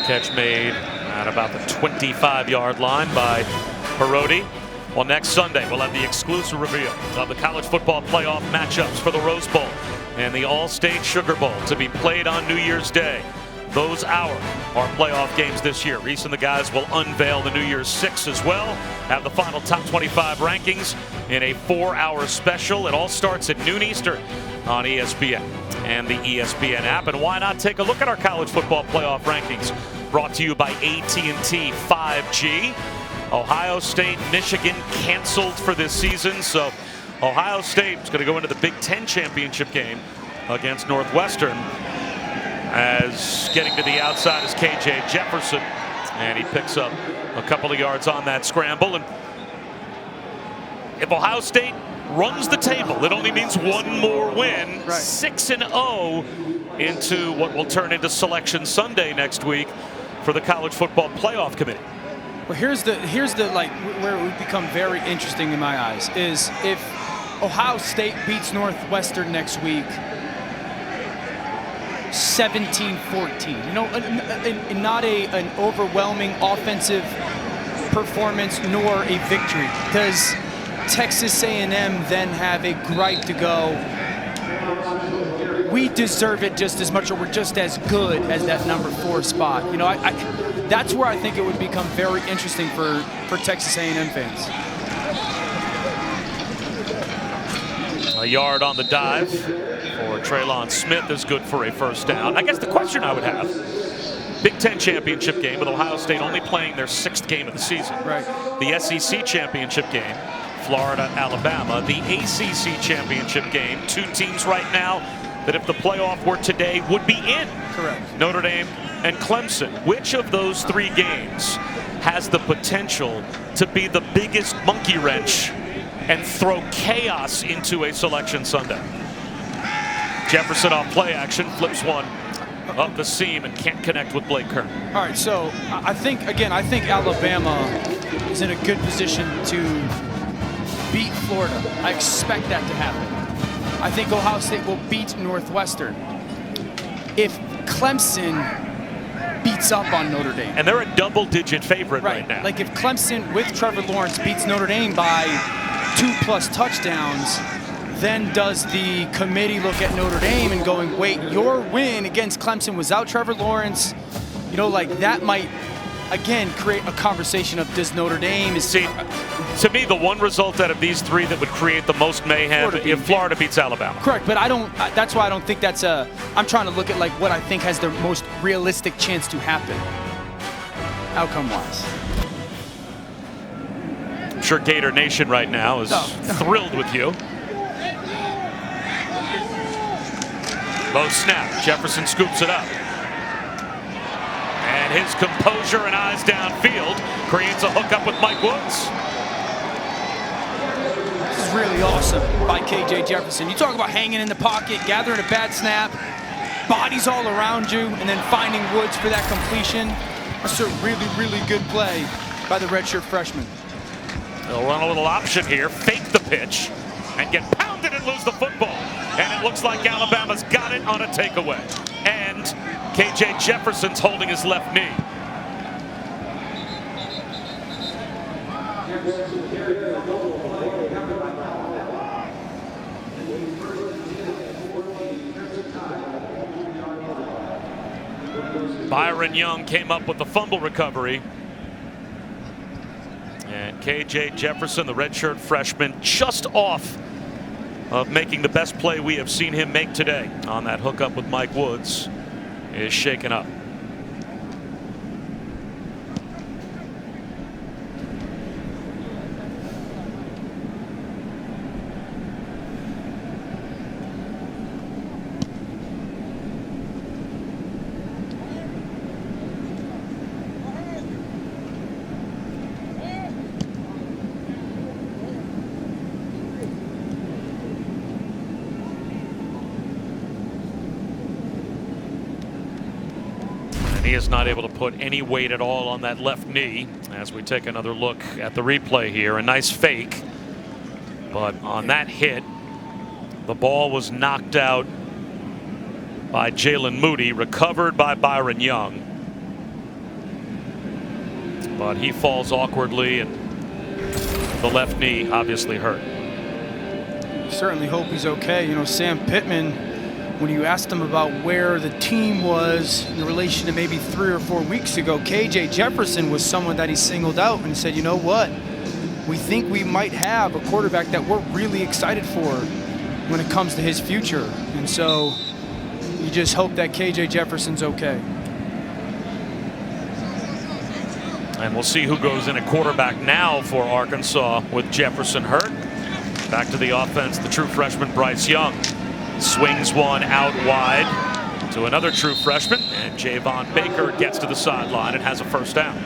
Catch made at about the 25-yard line by Parodi. Well, next Sunday we'll have the exclusive reveal of the college football playoff matchups for the Rose Bowl and the All-State Sugar Bowl to be played on New Year's Day. Those are our playoff games this year. Reese and the guys will unveil the New Year's 6 as well. Have the final top 25 rankings in a 4-hour special. It all starts at noon Eastern on ESPN and the ESPN app. And why not take a look at our college football playoff rankings, brought to you by AT&T 5G. Ohio State, Michigan canceled for this season, so Ohio State is going to go into the Big Ten championship game against Northwestern. As getting to the outside is KJ Jefferson, and he picks up a couple of yards on that scramble. And if Ohio State runs the table, it only means one more win. Right. 6-0 into what will turn into Selection Sunday next week for the College Football Playoff Committee. Well, here's the like where it would become very interesting in my eyes is if Ohio State beats Northwestern next week 17-14. You know, not an overwhelming offensive performance nor a victory. Does Texas A&M then have a gripe to go, we deserve it just as much, or we're just as good as that number 4 spot. You know, that's where I think it would become very interesting for Texas A&M fans. A yard on the dive for Traylon Smith is good for a first down. I guess the question I would have, Big Ten championship game with Ohio State only playing their 6th game of the season. Right. The SEC championship game, Florida, Alabama. The ACC championship game, 2 teams right now that if the playoff were today would be in. Correct. Notre Dame and Clemson. Which of those 3 games has the potential to be the biggest monkey wrench and throw chaos into a Selection Sunday? Jefferson off play action, flips one up the seam and can't connect with Blake Kern. All right, so I think Alabama is in a good position to beat Florida. I expect that to happen. I think Ohio State will beat Northwestern. If Clemson beats up on Notre Dame. And they're a double-digit favorite right now. Like if Clemson with Trevor Lawrence beats Notre Dame by 2+ touchdowns, then does the committee look at Notre Dame and going, wait, your win against Clemson without Trevor Lawrence, you know, like that might, again, create a conversation of does Notre Dame is... See, to me, the one result out of these 3 that would create the most mayhem if Florida beats Alabama. Correct, but I don't, that's why I don't think that's a, I'm trying to look at like what I think has the most realistic chance to happen, outcome-wise. I'm sure Gator Nation right now is thrilled with you. Low snap, Jefferson scoops it up. And his composure and eyes downfield creates a hookup with Mike Woods. This is really awesome by KJ Jefferson. You talk about hanging in the pocket, gathering a bad snap, bodies all around you, and then finding Woods for that completion. That's a really, really good play by the redshirt freshman. They'll run a little option here, fake the pitch, and get pounded and lose the football. And it looks like Alabama's got it on a takeaway. And KJ Jefferson's holding his left knee. Byron Young came up with the fumble recovery. And KJ Jefferson, the redshirt freshman, just off of making the best play we have seen him make today on that hookup with Mike Woods, is shaken up. He is not able to put any weight at all on that left knee as we take another look at the replay here. A nice fake, but on that hit, the ball was knocked out by Jalen Moody, recovered by Byron Young. But he falls awkwardly, and the left knee obviously hurt. Certainly hope he's okay. You know, Sam Pittman, when you asked him about where the team was in relation to maybe 3 or 4 weeks ago, KJ Jefferson was someone that he singled out and he said, you know what, we think we might have a quarterback that we're really excited for when it comes to his future. And so you just hope that KJ Jefferson's okay. And we'll see who goes in at quarterback now for Arkansas with Jefferson hurt. Back to the offense, the true freshman Bryce Young. Swings one out wide to another true freshman, and Javon Baker gets to the sideline and has a first down.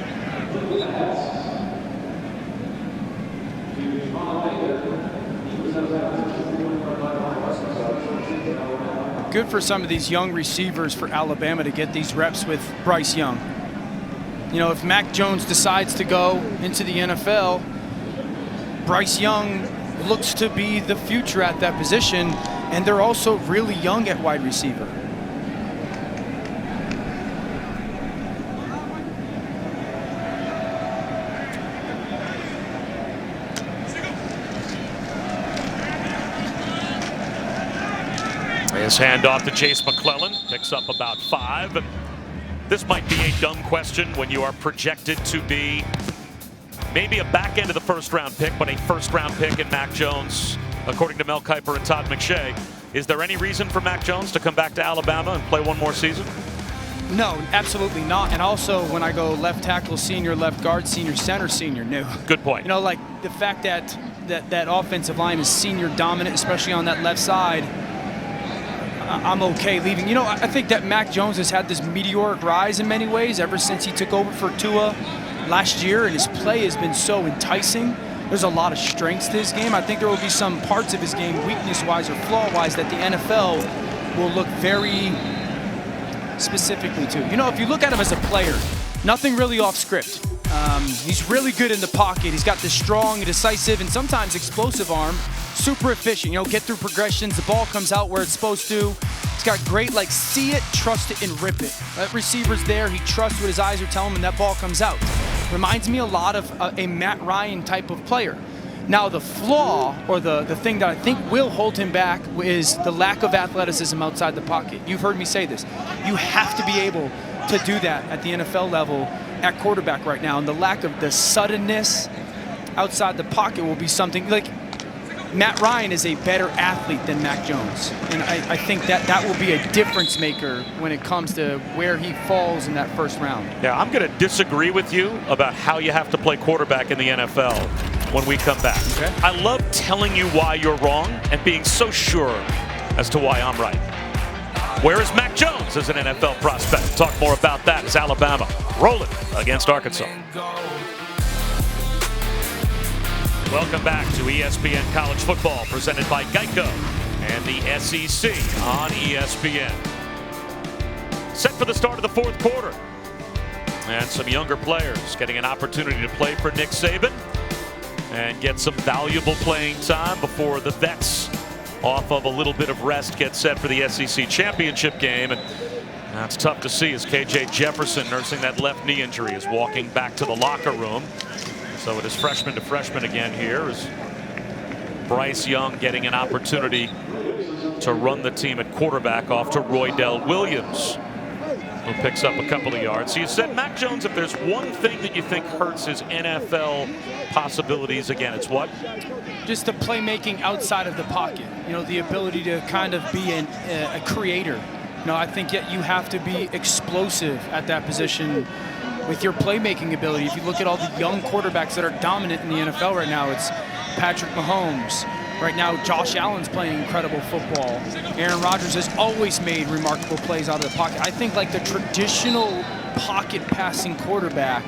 Good for some of these young receivers for Alabama to get these reps with Bryce Young. You know, if Mac Jones decides to go into the NFL, Bryce Young looks to be the future at that position, and they're also really young at wide receiver. This handoff to Chase McClellan, picks up about 5. And this might be a dumb question when you are projected to be maybe a back end of the first-round pick, but a first-round pick in Mac Jones, according to Mel Kiper and Todd McShay. Is there any reason for Mac Jones to come back to Alabama and play one more season? No, absolutely not. And also, when I go left tackle senior, left guard senior, center senior, no. Good point. You know, like the fact that offensive line is senior dominant, especially on that left side, I'm okay leaving. You know, I think that Mac Jones has had this meteoric rise in many ways ever since he took over for Tua last year, and his play has been so enticing. There's a lot of strengths to his game. I think there will be some parts of his game, weakness-wise or flaw-wise, that the NFL will look very specifically to. You know, if you look at him as a player, nothing really off script. He's really good in the pocket. He's got this strong, decisive, and sometimes explosive arm. Super efficient, you know, get through progressions. The ball comes out where it's supposed to. He's got great, like, see it, trust it, and rip it. That receiver's there. He trusts what his eyes are telling him, and that ball comes out. Reminds me a lot of a Matt Ryan type of player. Now, the flaw, or the thing that I think will hold him back, is the lack of athleticism outside the pocket. You've heard me say this. You have to be able to do that at the NFL level at quarterback right now. And the lack of the suddenness outside the pocket will be something like Matt Ryan is a better athlete than Mac Jones. And I think that will be a difference maker when it comes to where he falls in that first round. Yeah, I'm going to disagree with you about how you have to play quarterback in the NFL when we come back. Okay. I love telling you why you're wrong and being so sure as to why I'm right. Where is Mac Jones as an NFL prospect? Talk more about that as Alabama rolling against Arkansas. Welcome back to ESPN College Football, presented by Geico and the SEC on ESPN. Set for the start of the fourth quarter. And some younger players getting an opportunity to play for Nick Saban and get some valuable playing time before the vets, off of a little bit of rest, get set for the SEC championship game. And that's tough to see as KJ Jefferson, nursing that left knee injury, is walking back to the locker room. So it is freshman to freshman again here as Bryce Young getting an opportunity to run the team at quarterback off to Roydell Williams, who picks up a couple of yards. So you said, Mac Jones, if there's one thing that you think hurts his NFL possibilities, again, it's what? Just the playmaking outside of the pocket. You know, the ability to kind of be a creator. You know, I think that you have to be explosive at that position with your playmaking ability. If you look at all the young quarterbacks that are dominant in the NFL right now, it's Patrick Mahomes. Right now, Josh Allen's playing incredible football. Aaron Rodgers has always made remarkable plays out of the pocket. I think like the traditional pocket passing quarterback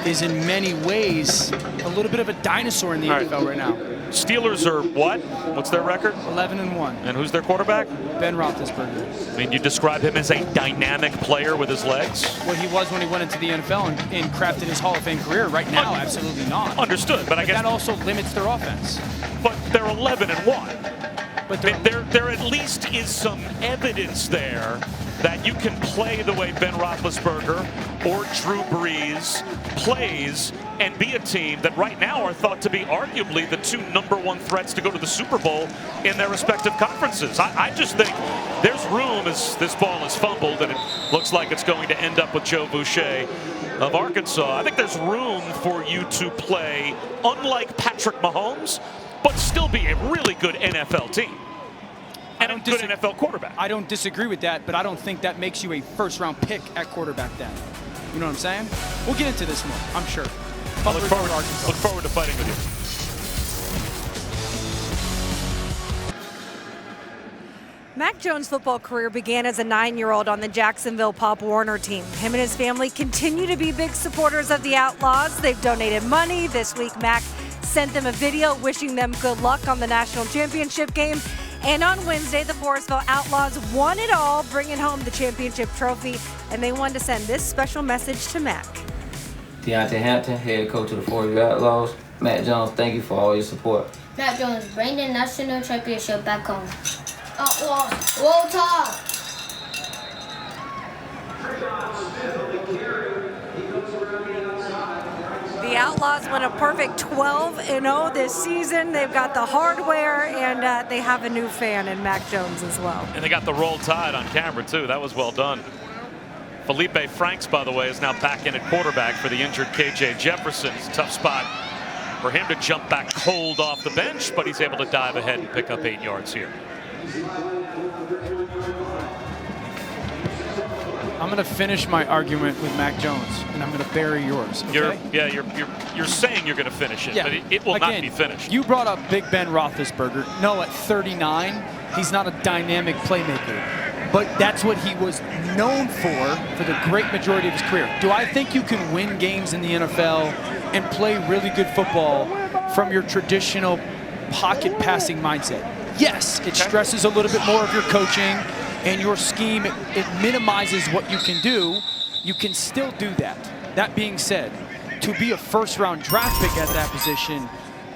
is in many ways a little bit of a dinosaur in the NFL right now. Steelers are what? What's their record? 11-1. And who's their quarterback? Ben Roethlisberger. I mean, you describe him as a dynamic player with his legs? What he was when he went into the NFL and crafted his Hall of Fame career. Right now, absolutely not. Understood, but I guess that also limits their offense. But they're 11-1. But there at least is some evidence there that you can play the way Ben Roethlisberger or Drew Brees plays and be a team that right now are thought to be arguably the two #1 threats to go to the Super Bowl in their respective conferences. I just think there's room as this ball is fumbled and it looks like it's going to end up with Joe Boucher of Arkansas. I think there's room for you to play unlike Patrick Mahomes, but still be a really good NFL team. And a good NFL quarterback. I don't disagree with that, but I don't think that makes you a first-round pick at quarterback then. You know what I'm saying? We'll get into this more, I'm sure. I look forward to fighting with you. Mac Jones' football career began as a 9-year-old on the Jacksonville Pop Warner team. Him and his family continue to be big supporters of the Outlaws. They've donated money. This week, Mac sent them a video wishing them good luck on the national championship game. And on Wednesday, the Forestville Outlaws won it all, bringing home the championship trophy. And they wanted to send this special message to Mac. Deontay Hampton, head coach of the Forestville Outlaws. Mac Jones, thank you for all your support. Mac Jones, bring the national championship back home. Outlaws, roll tide! The Outlaws Outlaws went a perfect 12-0 this season. They've got the hardware, and they have a new fan in Mac Jones as well. And they got the roll tide on camera, too. That was well done. Felipe Franks, by the way, is now back in at quarterback for the injured KJ Jefferson. It's a tough spot for him to jump back cold off the bench, but he's able to dive ahead and pick up 8 yards here. I'm going to finish my argument with Mac Jones, and I'm going to bury yours. Okay? You're saying you're going to finish it, yeah. but it will Again, not be finished. You brought up Big Ben Roethlisberger. No, at 39, he's not a dynamic playmaker, but that's what he was known for the great majority of his career. Do I think you can win games in the NFL and play really good football from your traditional pocket passing mindset? Yes, it stresses a little bit more of your coaching and your scheme. It minimizes what you can do. You can still do that. That being said, to be a first-round draft pick at that position,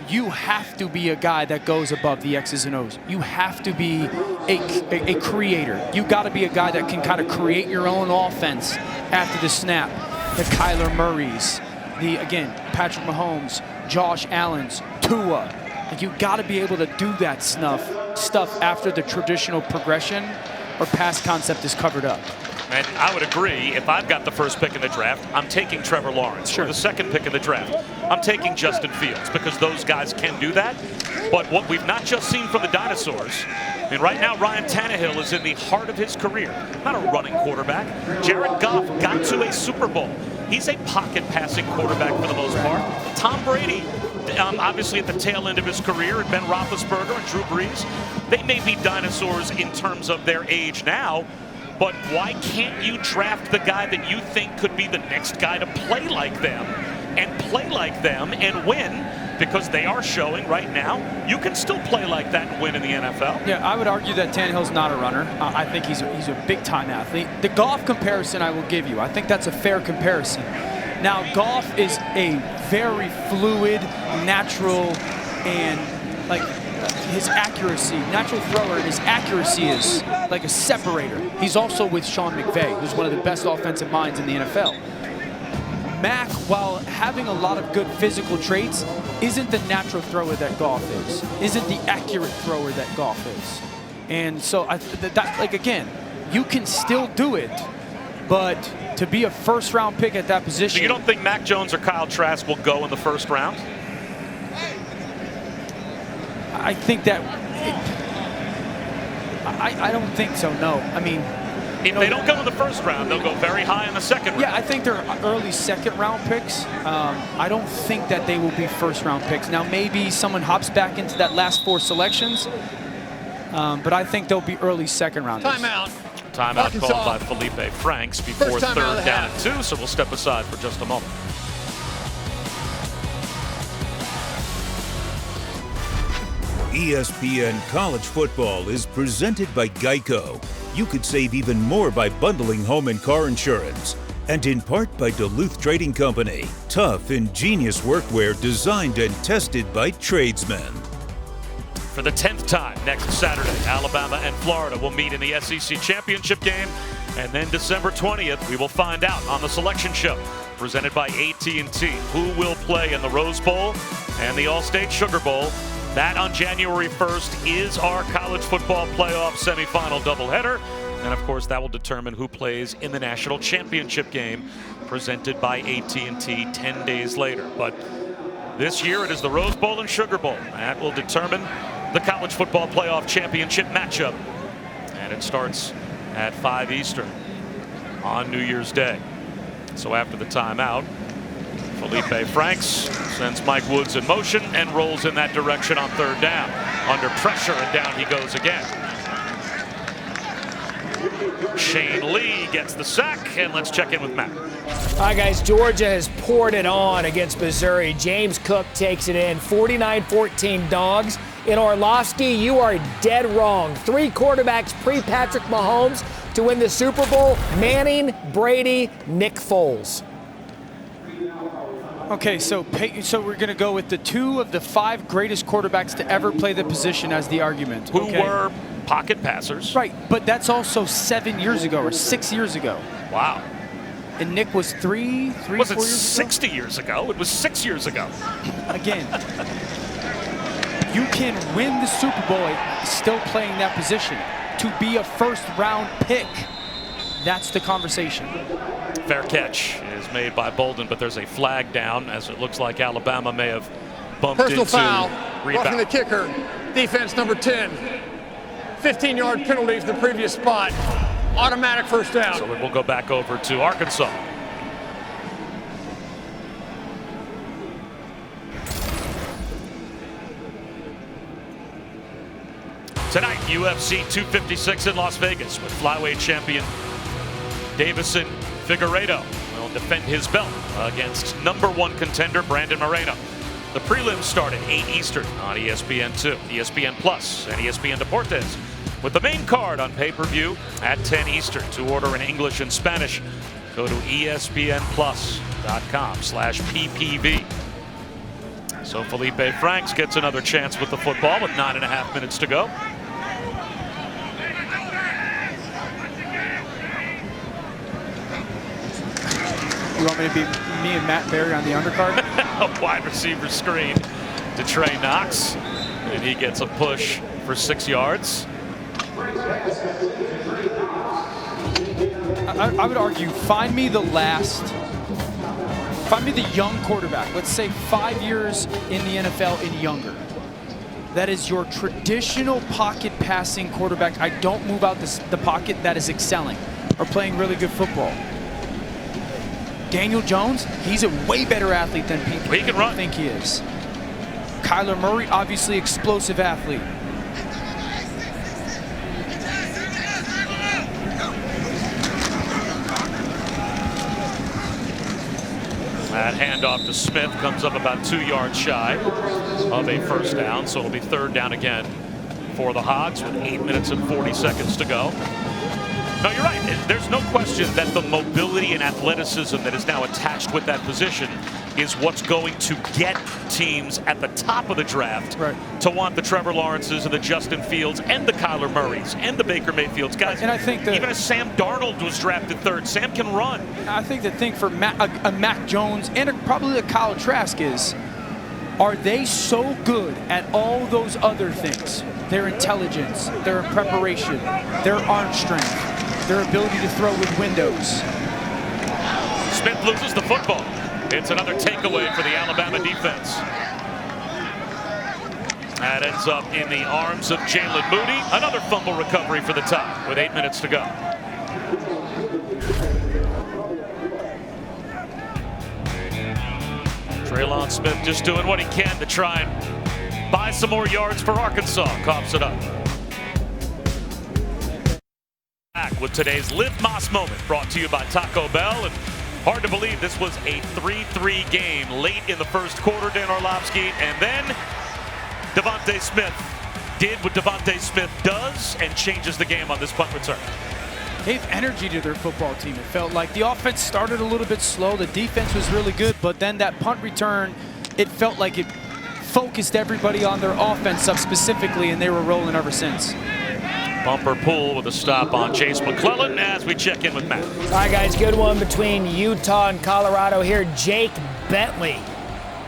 you have to be a guy that goes above the X's and O's. You have to be a creator. You got to be a guy that can kind of create your own offense after the snap. The Kyler Murrays, again, Patrick Mahomes, Josh Allen's, Tua. Like, you got to be able to do that stuff after the traditional progression or pass concept is covered up. And I would agree, if I've got the first pick in the draft, I'm taking Trevor Lawrence. Sure. Or the second pick in the draft, I'm taking Justin Fields, because those guys can do that. But what we've not just seen from the dinosaurs, I mean, right now Ryan Tannehill is in the heart of his career. Not a running quarterback. Jared Goff got to a Super Bowl. He's a pocket passing quarterback for the most part. Tom Brady, obviously at the tail end of his career, and Ben Roethlisberger and Drew Brees, they may be dinosaurs in terms of their age now, but why can't you draft the guy that you think could be the next guy to play like them and win? Because they are showing right now you can still play like that and win in the NFL. Yeah, I would argue that Tannehill's not a runner. I think he's a big-time athlete. The Goff comparison I will give you, I think that's a fair comparison. Now, Goff is a very fluid, natural, and like his accuracy, natural thrower, and his accuracy is like a separator. He's also with Sean McVay, who's one of the best offensive minds in the NFL. Mac, while having a lot of good physical traits, isn't the natural thrower that Goff is, isn't the accurate thrower that Goff is. And so, again, you can still do it, but to be a first-round pick at that position. So you don't think Mac Jones or Kyle Trask will go in the first round? I think that I don't think so, no. I mean, if they don't go in the first round, they'll go very high in the second round. Yeah, I think they're early second-round picks. I don't think that they will be first-round picks. Now, maybe someone hops back into that last 4 selections, but I think they'll be early second-rounders. Timeout. Timeout called by Felipe Franks before third down and 2, so we'll step aside for just a moment. ESPN College Football is presented by Geico. You could save even more by bundling home and car insurance. And in part by Duluth Trading Company. Tough, ingenious workwear designed and tested by tradesmen. For the 10th time next Saturday, Alabama and Florida will meet in the SEC Championship game. And then December 20th, we will find out on the Selection Show, presented by AT&T, who will play in the Rose Bowl and the Allstate Sugar Bowl. That on January 1st is our college football playoff semifinal doubleheader. And of course, that will determine who plays in the national championship game presented by AT&T 10 days later. But this year it is the Rose Bowl and Sugar Bowl. That will determine the college football playoff championship matchup. And it starts at 5 Eastern on New Year's Day. So after the timeout, Felipe Franks sends Mike Woods in motion and rolls in that direction on third down. Under pressure, and down he goes again. Shane Lee gets the sack, and let's check in with Matt. All right, guys, Georgia has poured it on against Missouri. James Cook takes it in, 49-14 dogs. In Orlovsky, you are dead wrong. 3 quarterbacks pre-Patrick Mahomes to win the Super Bowl: Manning, Brady, Nick Foles. Okay, so we're going to go with the 2 of the 5 greatest quarterbacks to ever play the position as the argument. Who were pocket passers. Right, but that's also 7 years ago or 6 years ago. Wow. And Nick was three, was 4 it years 60 years ago? It was 6 years ago. Again, you can win the Super Bowl still playing that position. To be a first-round pick, that's the conversation. Fair catch is made by Bolden, but there's a flag down as it looks like Alabama may have bumped Personal into foul, rebound. roughing the kicker, defense number 10. 15-yard penalty from the previous spot. Automatic first down. So it will go back over to Arkansas. Tonight, UFC 256 in Las Vegas with flyweight champion Davison Figueiredo will defend his belt against #1 contender Brandon Moreno. The prelims start at 8 Eastern on ESPN2, ESPN Plus, and ESPN Deportes, with the main card on pay-per-view at 10 Eastern. To order in English and Spanish, go to espnplus.com/PPV. So Felipe Franks gets another chance with the football with 9.5 minutes to go. You want me to be me and Matt Berry on the undercard? A wide receiver screen to Trey Knox, and he gets a push for 6 yards. I would argue, find me the young quarterback. Let's say 5 years in the NFL and younger. That is your traditional pocket passing quarterback. I don't move out the pocket, that is excelling or playing really good football. Daniel Jones, he's a way better athlete than people think he is. Kyler Murray, obviously explosive athlete. That handoff to Smith comes up about 2 yards shy of a first down, so it'll be third down again for the Hogs with 8 minutes and 40 seconds to go. No, you're right. There's no question that the mobility and athleticism that is now attached with that position is what's going to get teams at the top of the draft to want the Trevor Lawrences and the Justin Fields and the Kyler Murrays and the Baker Mayfields. Guys, and I think that even as Sam Darnold was drafted third, Sam can run. I think the thing for Mac Jones and probably a Kyle Trask is, are they so good at all those other things? Their intelligence, their preparation, their arm strength, their ability to throw with windows. Smith loses the football. It's another takeaway for the Alabama defense. That ends up in the arms of Jalen Moody. Another fumble recovery for the Tide with 8 minutes to go. Traylon Smith just doing what he can to try and buy some more yards for Arkansas. Coughs it up. Back with today's Live Moss moment, brought to you by Taco Bell. And hard to believe this was a 3-3 game late in the first quarter, Dan Orlovsky, and then Devontae Smith did what Devontae Smith does and changes the game on this punt return. Gave energy to their football team. It felt like the offense started a little bit slow. The defense was really good, but then that punt return, it felt like it focused everybody on their offense up specifically, and they were rolling ever since. Bumper pull with a stop on Chase McClellan as we check in with Matt. All right, guys, good one between Utah and Colorado here. Jake Bentley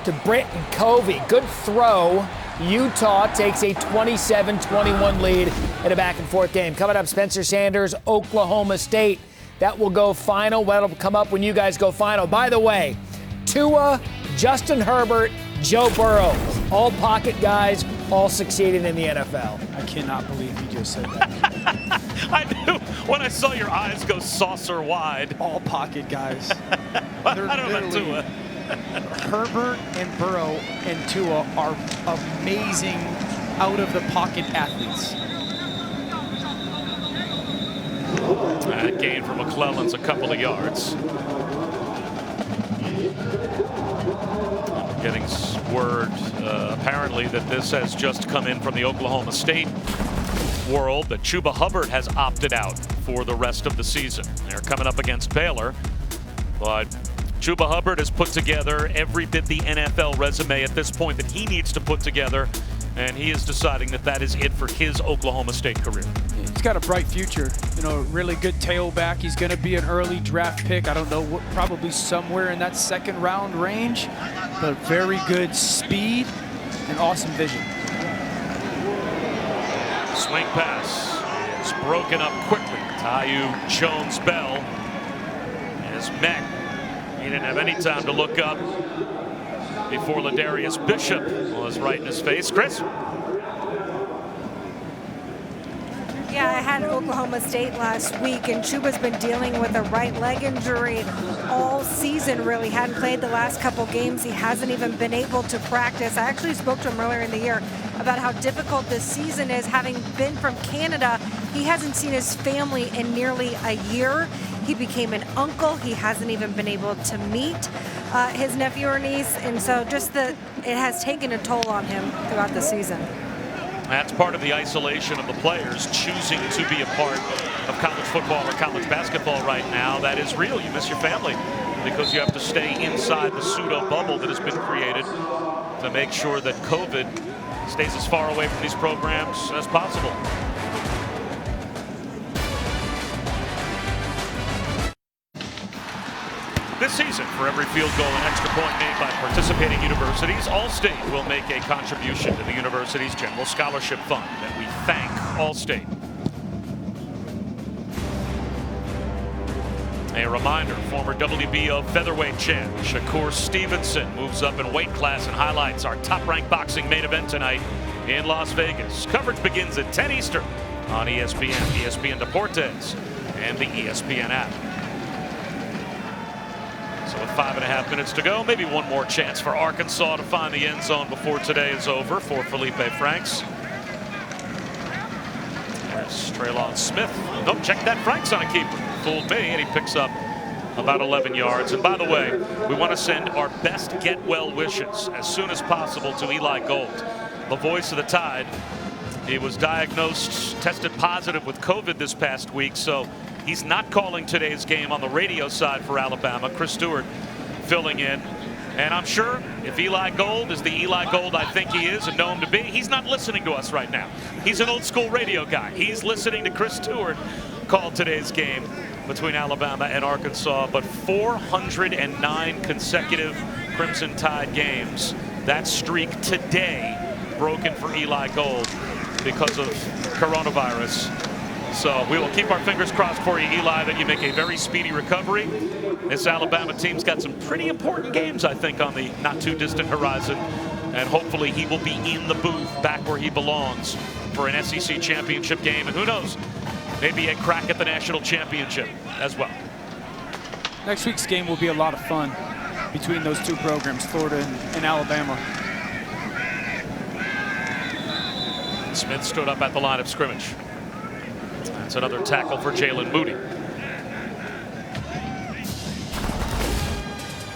to Britton Covey. Good throw. Utah takes a 27-21 lead in a back-and-forth game. Coming up, Spencer Sanders, Oklahoma State. That will go final. That'll come up when you guys go final. By the way, Tua, Justin Herbert, Joe Burrow, all pocket guys, all succeeded in the NFL. I cannot believe you just said that. I knew when I saw your eyes go saucer wide. All pocket guys. I don't know about Tua. Herbert and Burrow and Tua are amazing out-of-the-pocket athletes. That gain for McClellan's a couple of yards. Getting word, apparently, that this has just come in from the Oklahoma State world, that Chuba Hubbard has opted out for the rest of the season. They're coming up against Baylor, but Chuba Hubbard has put together every bit the NFL resume at this point that he needs to put together, and he is deciding that that is it for his Oklahoma State career. He's got a bright future. You know, really good tailback. He's going to be an early draft pick. I don't know, what, probably somewhere in that second round range, but very good speed and awesome vision. Swing pass is broken up quickly. Taiyu Jones-Bell is met. He didn't have any time to look up before Ladarius Bishop was right in his face. Chris? Yeah, I had Oklahoma State last week, and Chuba's been dealing with a right leg injury all season, really. Hadn't played the last couple games. He hasn't even been able to practice. I actually spoke to him earlier in the year about how difficult this season is. Having been from Canada, he hasn't seen his family in nearly a year. He became an uncle. He hasn't even been able to meet his nephew or niece, and so just it has taken a toll on him throughout the season. That's part of the isolation of the players choosing to be a part of college football or college basketball right now. That is real. You miss your family because you have to stay inside the pseudo bubble that has been created to make sure that COVID stays as far away from these programs as possible. This season, for every field goal and extra point made by participating universities, Allstate will make a contribution to the university's general scholarship fund, and we thank Allstate. A reminder, former WBO featherweight champ Shakur Stevenson moves up in weight class and highlights our top-ranked boxing main event tonight in Las Vegas. Coverage begins at 10 Eastern on ESPN, ESPN Deportes, and the ESPN app. So with 5.5 minutes to go, maybe one more chance for Arkansas to find the end zone before today is over for Felipe Franks. There's Traylon Smith. Nope, check that, Franks on a keeper. Fooled me, and he picks up about 11 yards. And by the way, we want to send our best get well wishes as soon as possible to Eli Gold, the voice of the Tide. He was diagnosed, tested positive with COVID this past week, so he's not calling today's game on the radio side for Alabama. Chris Stewart filling in. And I'm sure if Eli Gold is the Eli Gold I think he is and know him to be, he's not listening to us right now. He's an old school radio guy. He's listening to Chris Stewart call today's game between Alabama and Arkansas. But 409 consecutive Crimson Tide games. That streak today broken for Eli Gold because of coronavirus. So we will keep our fingers crossed for you, Eli, that you make a very speedy recovery. This Alabama team's got some pretty important games, I think, on the not too distant horizon. And hopefully he will be in the booth back where he belongs for an SEC championship game. And who knows, maybe a crack at the national championship as well. Next week's game will be a lot of fun between those two programs, Florida and Alabama. Smith stood up at the line of scrimmage. That's another tackle for Jalen Moody.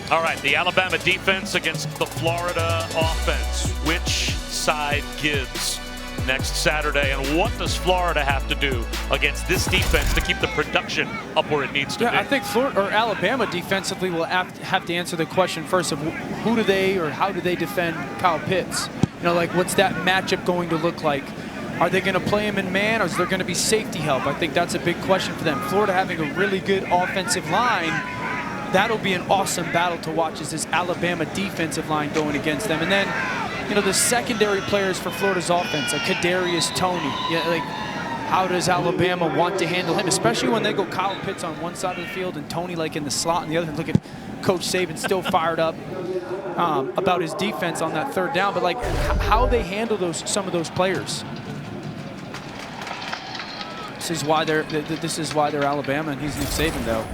All right, the Alabama defense against the Florida offense. Which side gives next Saturday, and what does Florida have to do against this defense to keep the production up where it needs to be? I think Florida or Alabama defensively will have to answer the question first of who do they or how do they defend Kyle Pitts? You know, like what's that matchup going to look like? Are they going to play him in man, or is there going to be safety help? I think that's a big question for them. Florida having a really good offensive line, that'll be an awesome battle to watch, is this Alabama defensive line going against them. And then, you know, the secondary players for Florida's offense, like Kadarius Toney. Yeah, like how does Alabama want to handle him, especially when they go Kyle Pitts on one side of the field and Toney like in the slot on the other. Look at Coach Saban still fired up about his defense on that third down, but like how they handle some of those players. This is why they're Alabama, and he's Nick Saban, though.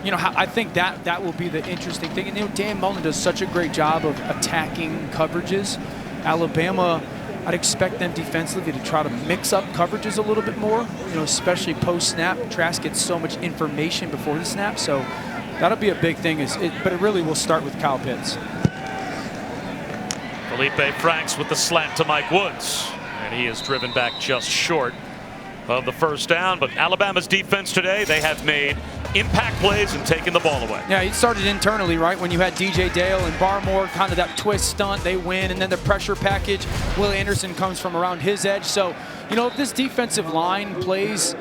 You know, I think that will be the interesting thing. And you know, Dan Mullen does such a great job of attacking coverages. Alabama, I'd expect them defensively to try to mix up coverages a little bit more. You know, especially post snap. Trask gets so much information before the snap, so that'll be a big thing. But it really will start with Kyle Pitts. Felipe Franks with the slant to Mike Woods, and he is driven back just short of the first down. But Alabama's defense today, they have made impact plays and taking the ball away. Yeah, it started internally, right? When you had DJ Dale and Barmore, kind of that twist stunt, they win, and then the pressure package. Will Anderson comes from around his edge. So, you know, if this defensive line plays,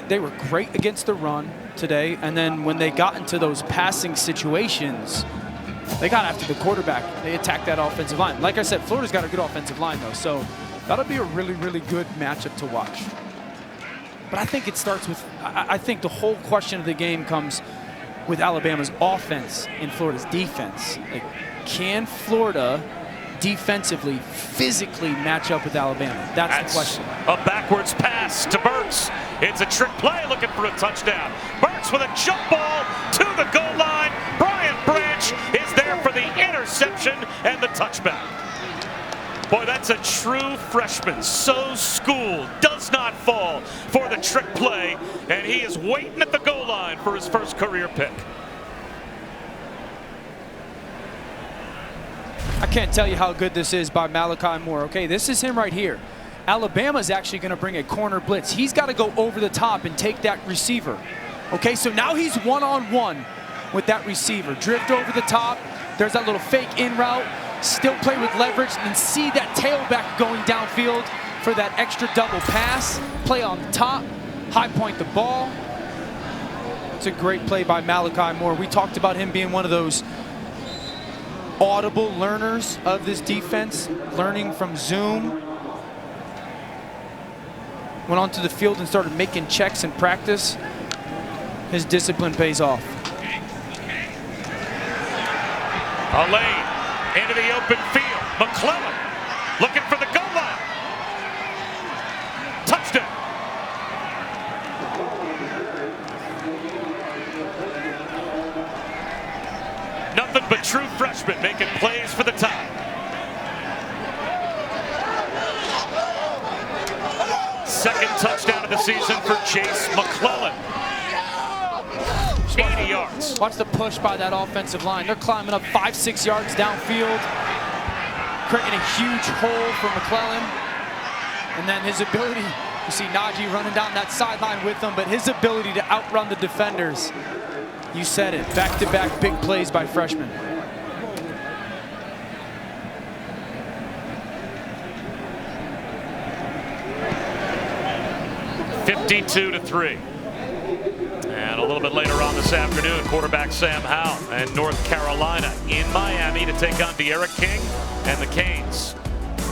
they were great against the run today, and then when they got into those passing situations, they got after the quarterback. They attacked that offensive line. Like I said, Florida's got a good offensive line, though, so that'll be a really, really good matchup to watch. But I think it starts with, I think the whole question of the game comes with Alabama's offense and Florida's defense. Like, can Florida defensively, physically match up with Alabama? That's the question. A backwards pass to Burks. It's a trick play looking for a touchdown. Burks with a jump ball to the goal line. Brian Branch is there for the interception and the touchback. Boy, that's a true freshman. So schooled, does not fall for the trick play, and he is waiting at the goal line for his first career pick. I can't tell you how good this is by Malachi Moore. Okay, this is him right here. Alabama's actually going to bring a corner blitz. He's got to go over the top and take that receiver. Okay, so now he's one-on-one with that receiver. Drift over the top. There's that little fake in route. Still play with leverage and see that tailback going downfield for that extra double pass. Play on the top, high point the ball. It's a great play by Malachi Moore. We talked about him being one of those audible learners of this defense, learning from Zoom. Went onto the field and started making checks in practice. His discipline pays off. A lane into the open field. McClellan looking for the goal line. Touchdown. Nothing but true freshmen making plays for the tie. Second touchdown of the season for Chase McClellan. 80 yards. Watch the push by that offensive line. They're climbing up 5-6 yards downfield, creating a huge hole for McClellan. And then his ability, you see Najee running down that sideline with him, but his ability to outrun the defenders. You said it, back-to-back big plays by freshmen. (52-3). And a little bit later on this afternoon, quarterback Sam Howell and North Carolina in Miami to take on De'Ara King and the Canes.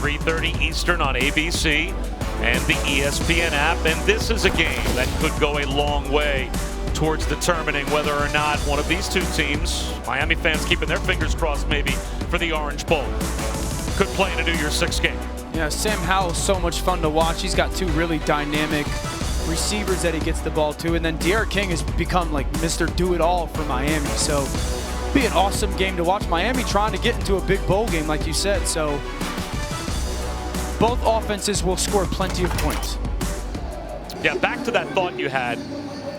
3:30 Eastern on ABC and the ESPN app. And this is a game that could go a long way towards determining whether or not one of these two teams, Miami fans keeping their fingers crossed maybe for the Orange Bowl, could play in a New Year's Six game. Yeah, Sam Howell's so much fun to watch. He's got two really dynamic receivers that he gets the ball to, and then De'Ara King has become like Mr. Do-It-All for Miami. So be an awesome game to watch. Miami trying to get into a big bowl game, like you said. So both offenses will score plenty of points. Yeah, back to that thought you had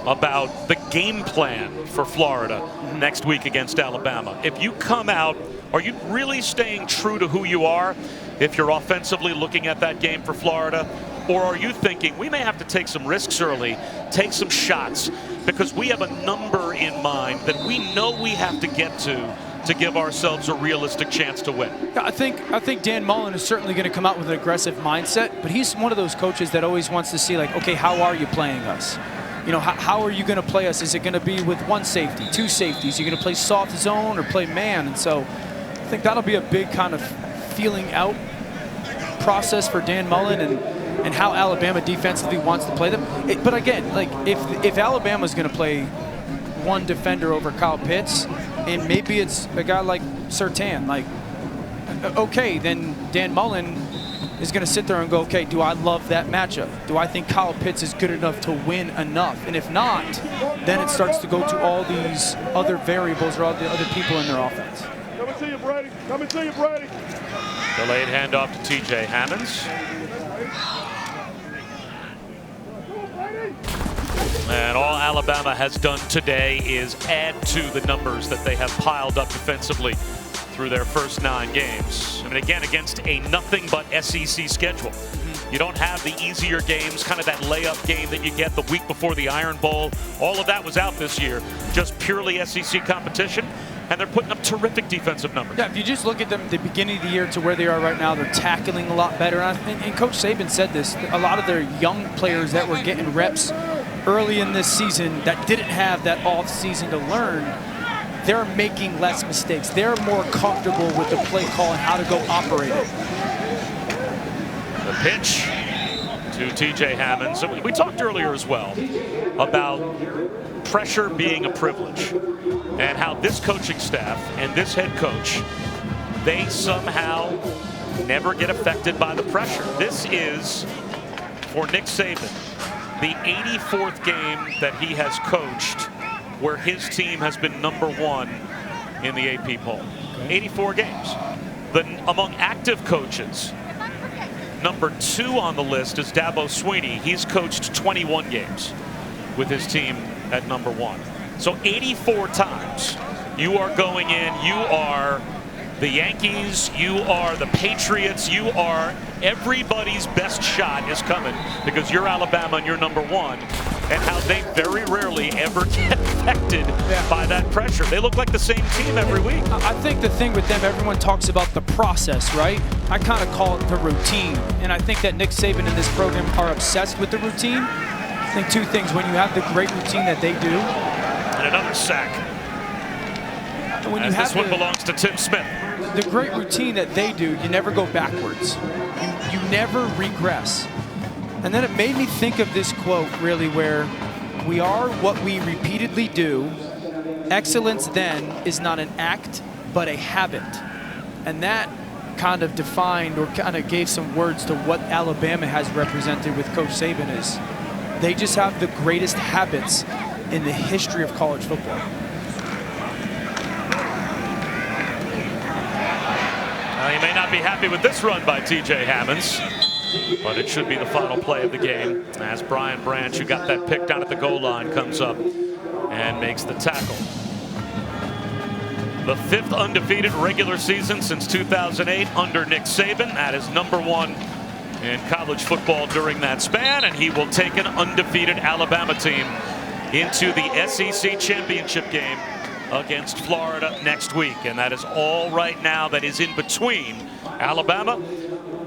about the game plan for Florida next week against Alabama. If you come out, are you really staying true to who you are if you're offensively looking at that game for Florida? Or are you thinking we may have to take some risks early, take some shots, because we have a number in mind that we know we have to get to give ourselves a realistic chance to win? I think Dan Mullen is certainly going to come out with an aggressive mindset, but he's one of those coaches that always wants to see, like, okay, how are you playing us? You know, how are you going to play us? Is it going to be with one safety, two safeties? Are you going to play soft zone or play man? And so I think that'll be a big kind of feeling out process for Dan Mullen and how Alabama defensively wants to play them. But again, like if Alabama's going to play one defender over Kyle Pitts, and maybe it's a guy like Surtain, like, okay, then Dan Mullen is going to sit there and go, okay, do I love that matchup? Do I think Kyle Pitts is good enough to win enough? And if not, then it starts to go to all these other variables or all the other people in their offense. Coming to you, Brady. Coming to you, Brady. Delayed handoff to T.J. Hammonds. And all Alabama has done today is add to the numbers that they have piled up defensively through their first 9 games. I mean, again, against a nothing but SEC schedule. You don't have the easier games, kind of that layup game that you get the week before the Iron Bowl. All of that was out this year. Just purely SEC competition. And they're putting up terrific defensive numbers. Yeah, if you just look at them at the beginning of the year to where they are right now, they're tackling a lot better. And Coach Saban said this, a lot of their young players that were getting reps early in this season that didn't have that off season to learn, they're making less mistakes. They're more comfortable with the play call and how to go operate it. The pitch to T.J. Hammond. So we talked earlier as well about pressure being a privilege and how this coaching staff and this head coach, they somehow never get affected by the pressure. This is, for Nick Saban, the 84th game that he has coached where his team has been #1 in the AP poll. 84 games. Among active coaches, #2 on the list is Dabo Swinney. He's coached 21 games with his team at #1. So 84 times you are going in, you are the Yankees, you are the Patriots, you are everybody's best shot is coming because you're Alabama and you're #1, and how they very rarely ever get affected by that pressure. They look like the same team every week. I think the thing with them, everyone talks about the process, right? I kind of call it the routine, and I think that Nick Saban and this program are obsessed with the routine. I think two things: when you have the great routine that they do, and another sack. When you have this one belongs to Tim Smith. The great routine that they do, you never go backwards. You never regress. And then it made me think of this quote, really, where we are what we repeatedly do. Excellence then is not an act, but a habit. And that kind of defined or kind of gave some words to what Alabama has represented with Coach Saban is. They just have the greatest habits in the history of college football. You may not be happy with this run by T.J. Hammonds, but it should be the final play of the game as Brian Branch, who got that pick down at the goal line, comes up and makes the tackle. The 5th undefeated regular season since 2008 under Nick Saban. That is #1 in college football during that span, and he will take an undefeated Alabama team into the SEC championship game against Florida next week. And that is all right now that is in between Alabama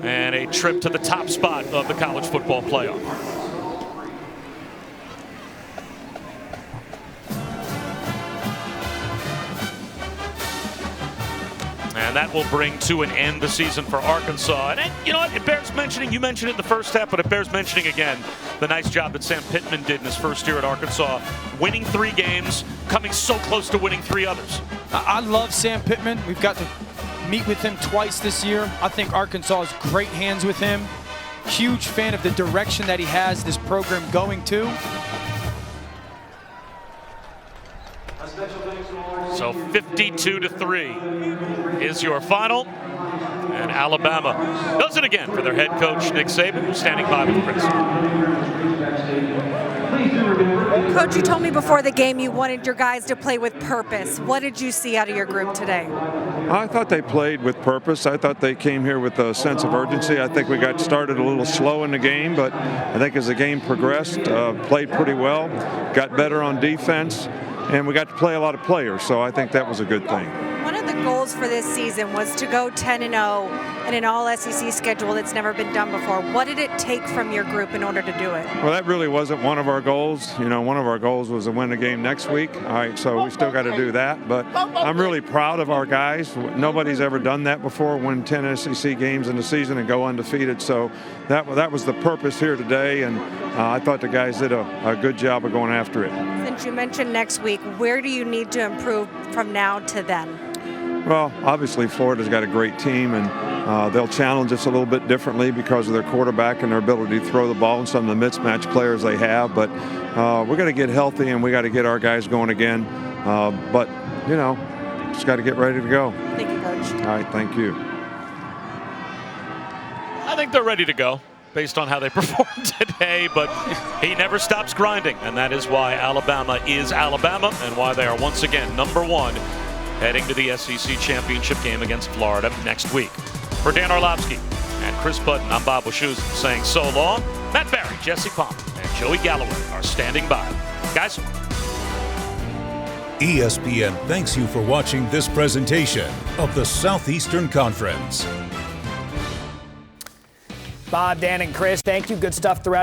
and a trip to the top spot of the college football playoff. And that will bring to an end the season for Arkansas. And you know what? It bears mentioning. You mentioned it in the first half, but it bears mentioning again the nice job that Sam Pittman did in his first year at Arkansas, winning 3 games, coming so close to winning 3 others. I love Sam Pittman. We've got to meet with him twice this year. I think Arkansas has great hands with him. Huge fan of the direction that he has this program going to. So 52-3 is your final. And Alabama does it again for their head coach, Nick Saban, who's standing by with Chris. Coach, you told me before the game you wanted your guys to play with purpose. What did you see out of your group today? I thought they played with purpose. I thought they came here with a sense of urgency. I think we got started a little slow in the game, but I think as the game progressed, played pretty well, got better on defense, and we got to play a lot of players, so I think that was a good thing. One of the goals for this season was to go 10-0 in an all-SEC schedule that's never been done before. What did it take from your group in order to do it? Well, that really wasn't one of our goals. You know, one of our goals was to win the game next week. All right, so we still got to do that. But I'm really proud of our guys. Nobody's ever done that before, win 10 SEC games in the season and go undefeated. So that was the purpose here today, and I thought the guys did a good job of going after it. Since you mentioned next week, where do you need to improve from now to then? Well, obviously Florida's got a great team, and they'll challenge us a little bit differently because of their quarterback and their ability to throw the ball and some of the mismatched players they have. But we're going to get healthy, and we got to get our guys going again. But, you know, just got to get ready to go. Thank you, Coach. All right, thank you. I think they're ready to go based on how they performed today, but he never stops grinding, and that is why Alabama is Alabama and why they are once again #1 heading to the SEC championship game against Florida next week. For Dan Orlovsky and Chris Budden, I'm Bob Wischusen saying so long. Matt Barry, Jesse Palmer, and Joey Galloway are standing by. Guys. ESPN thanks you for watching this presentation of the Southeastern Conference. Bob, Dan, and Chris, thank you. Good stuff throughout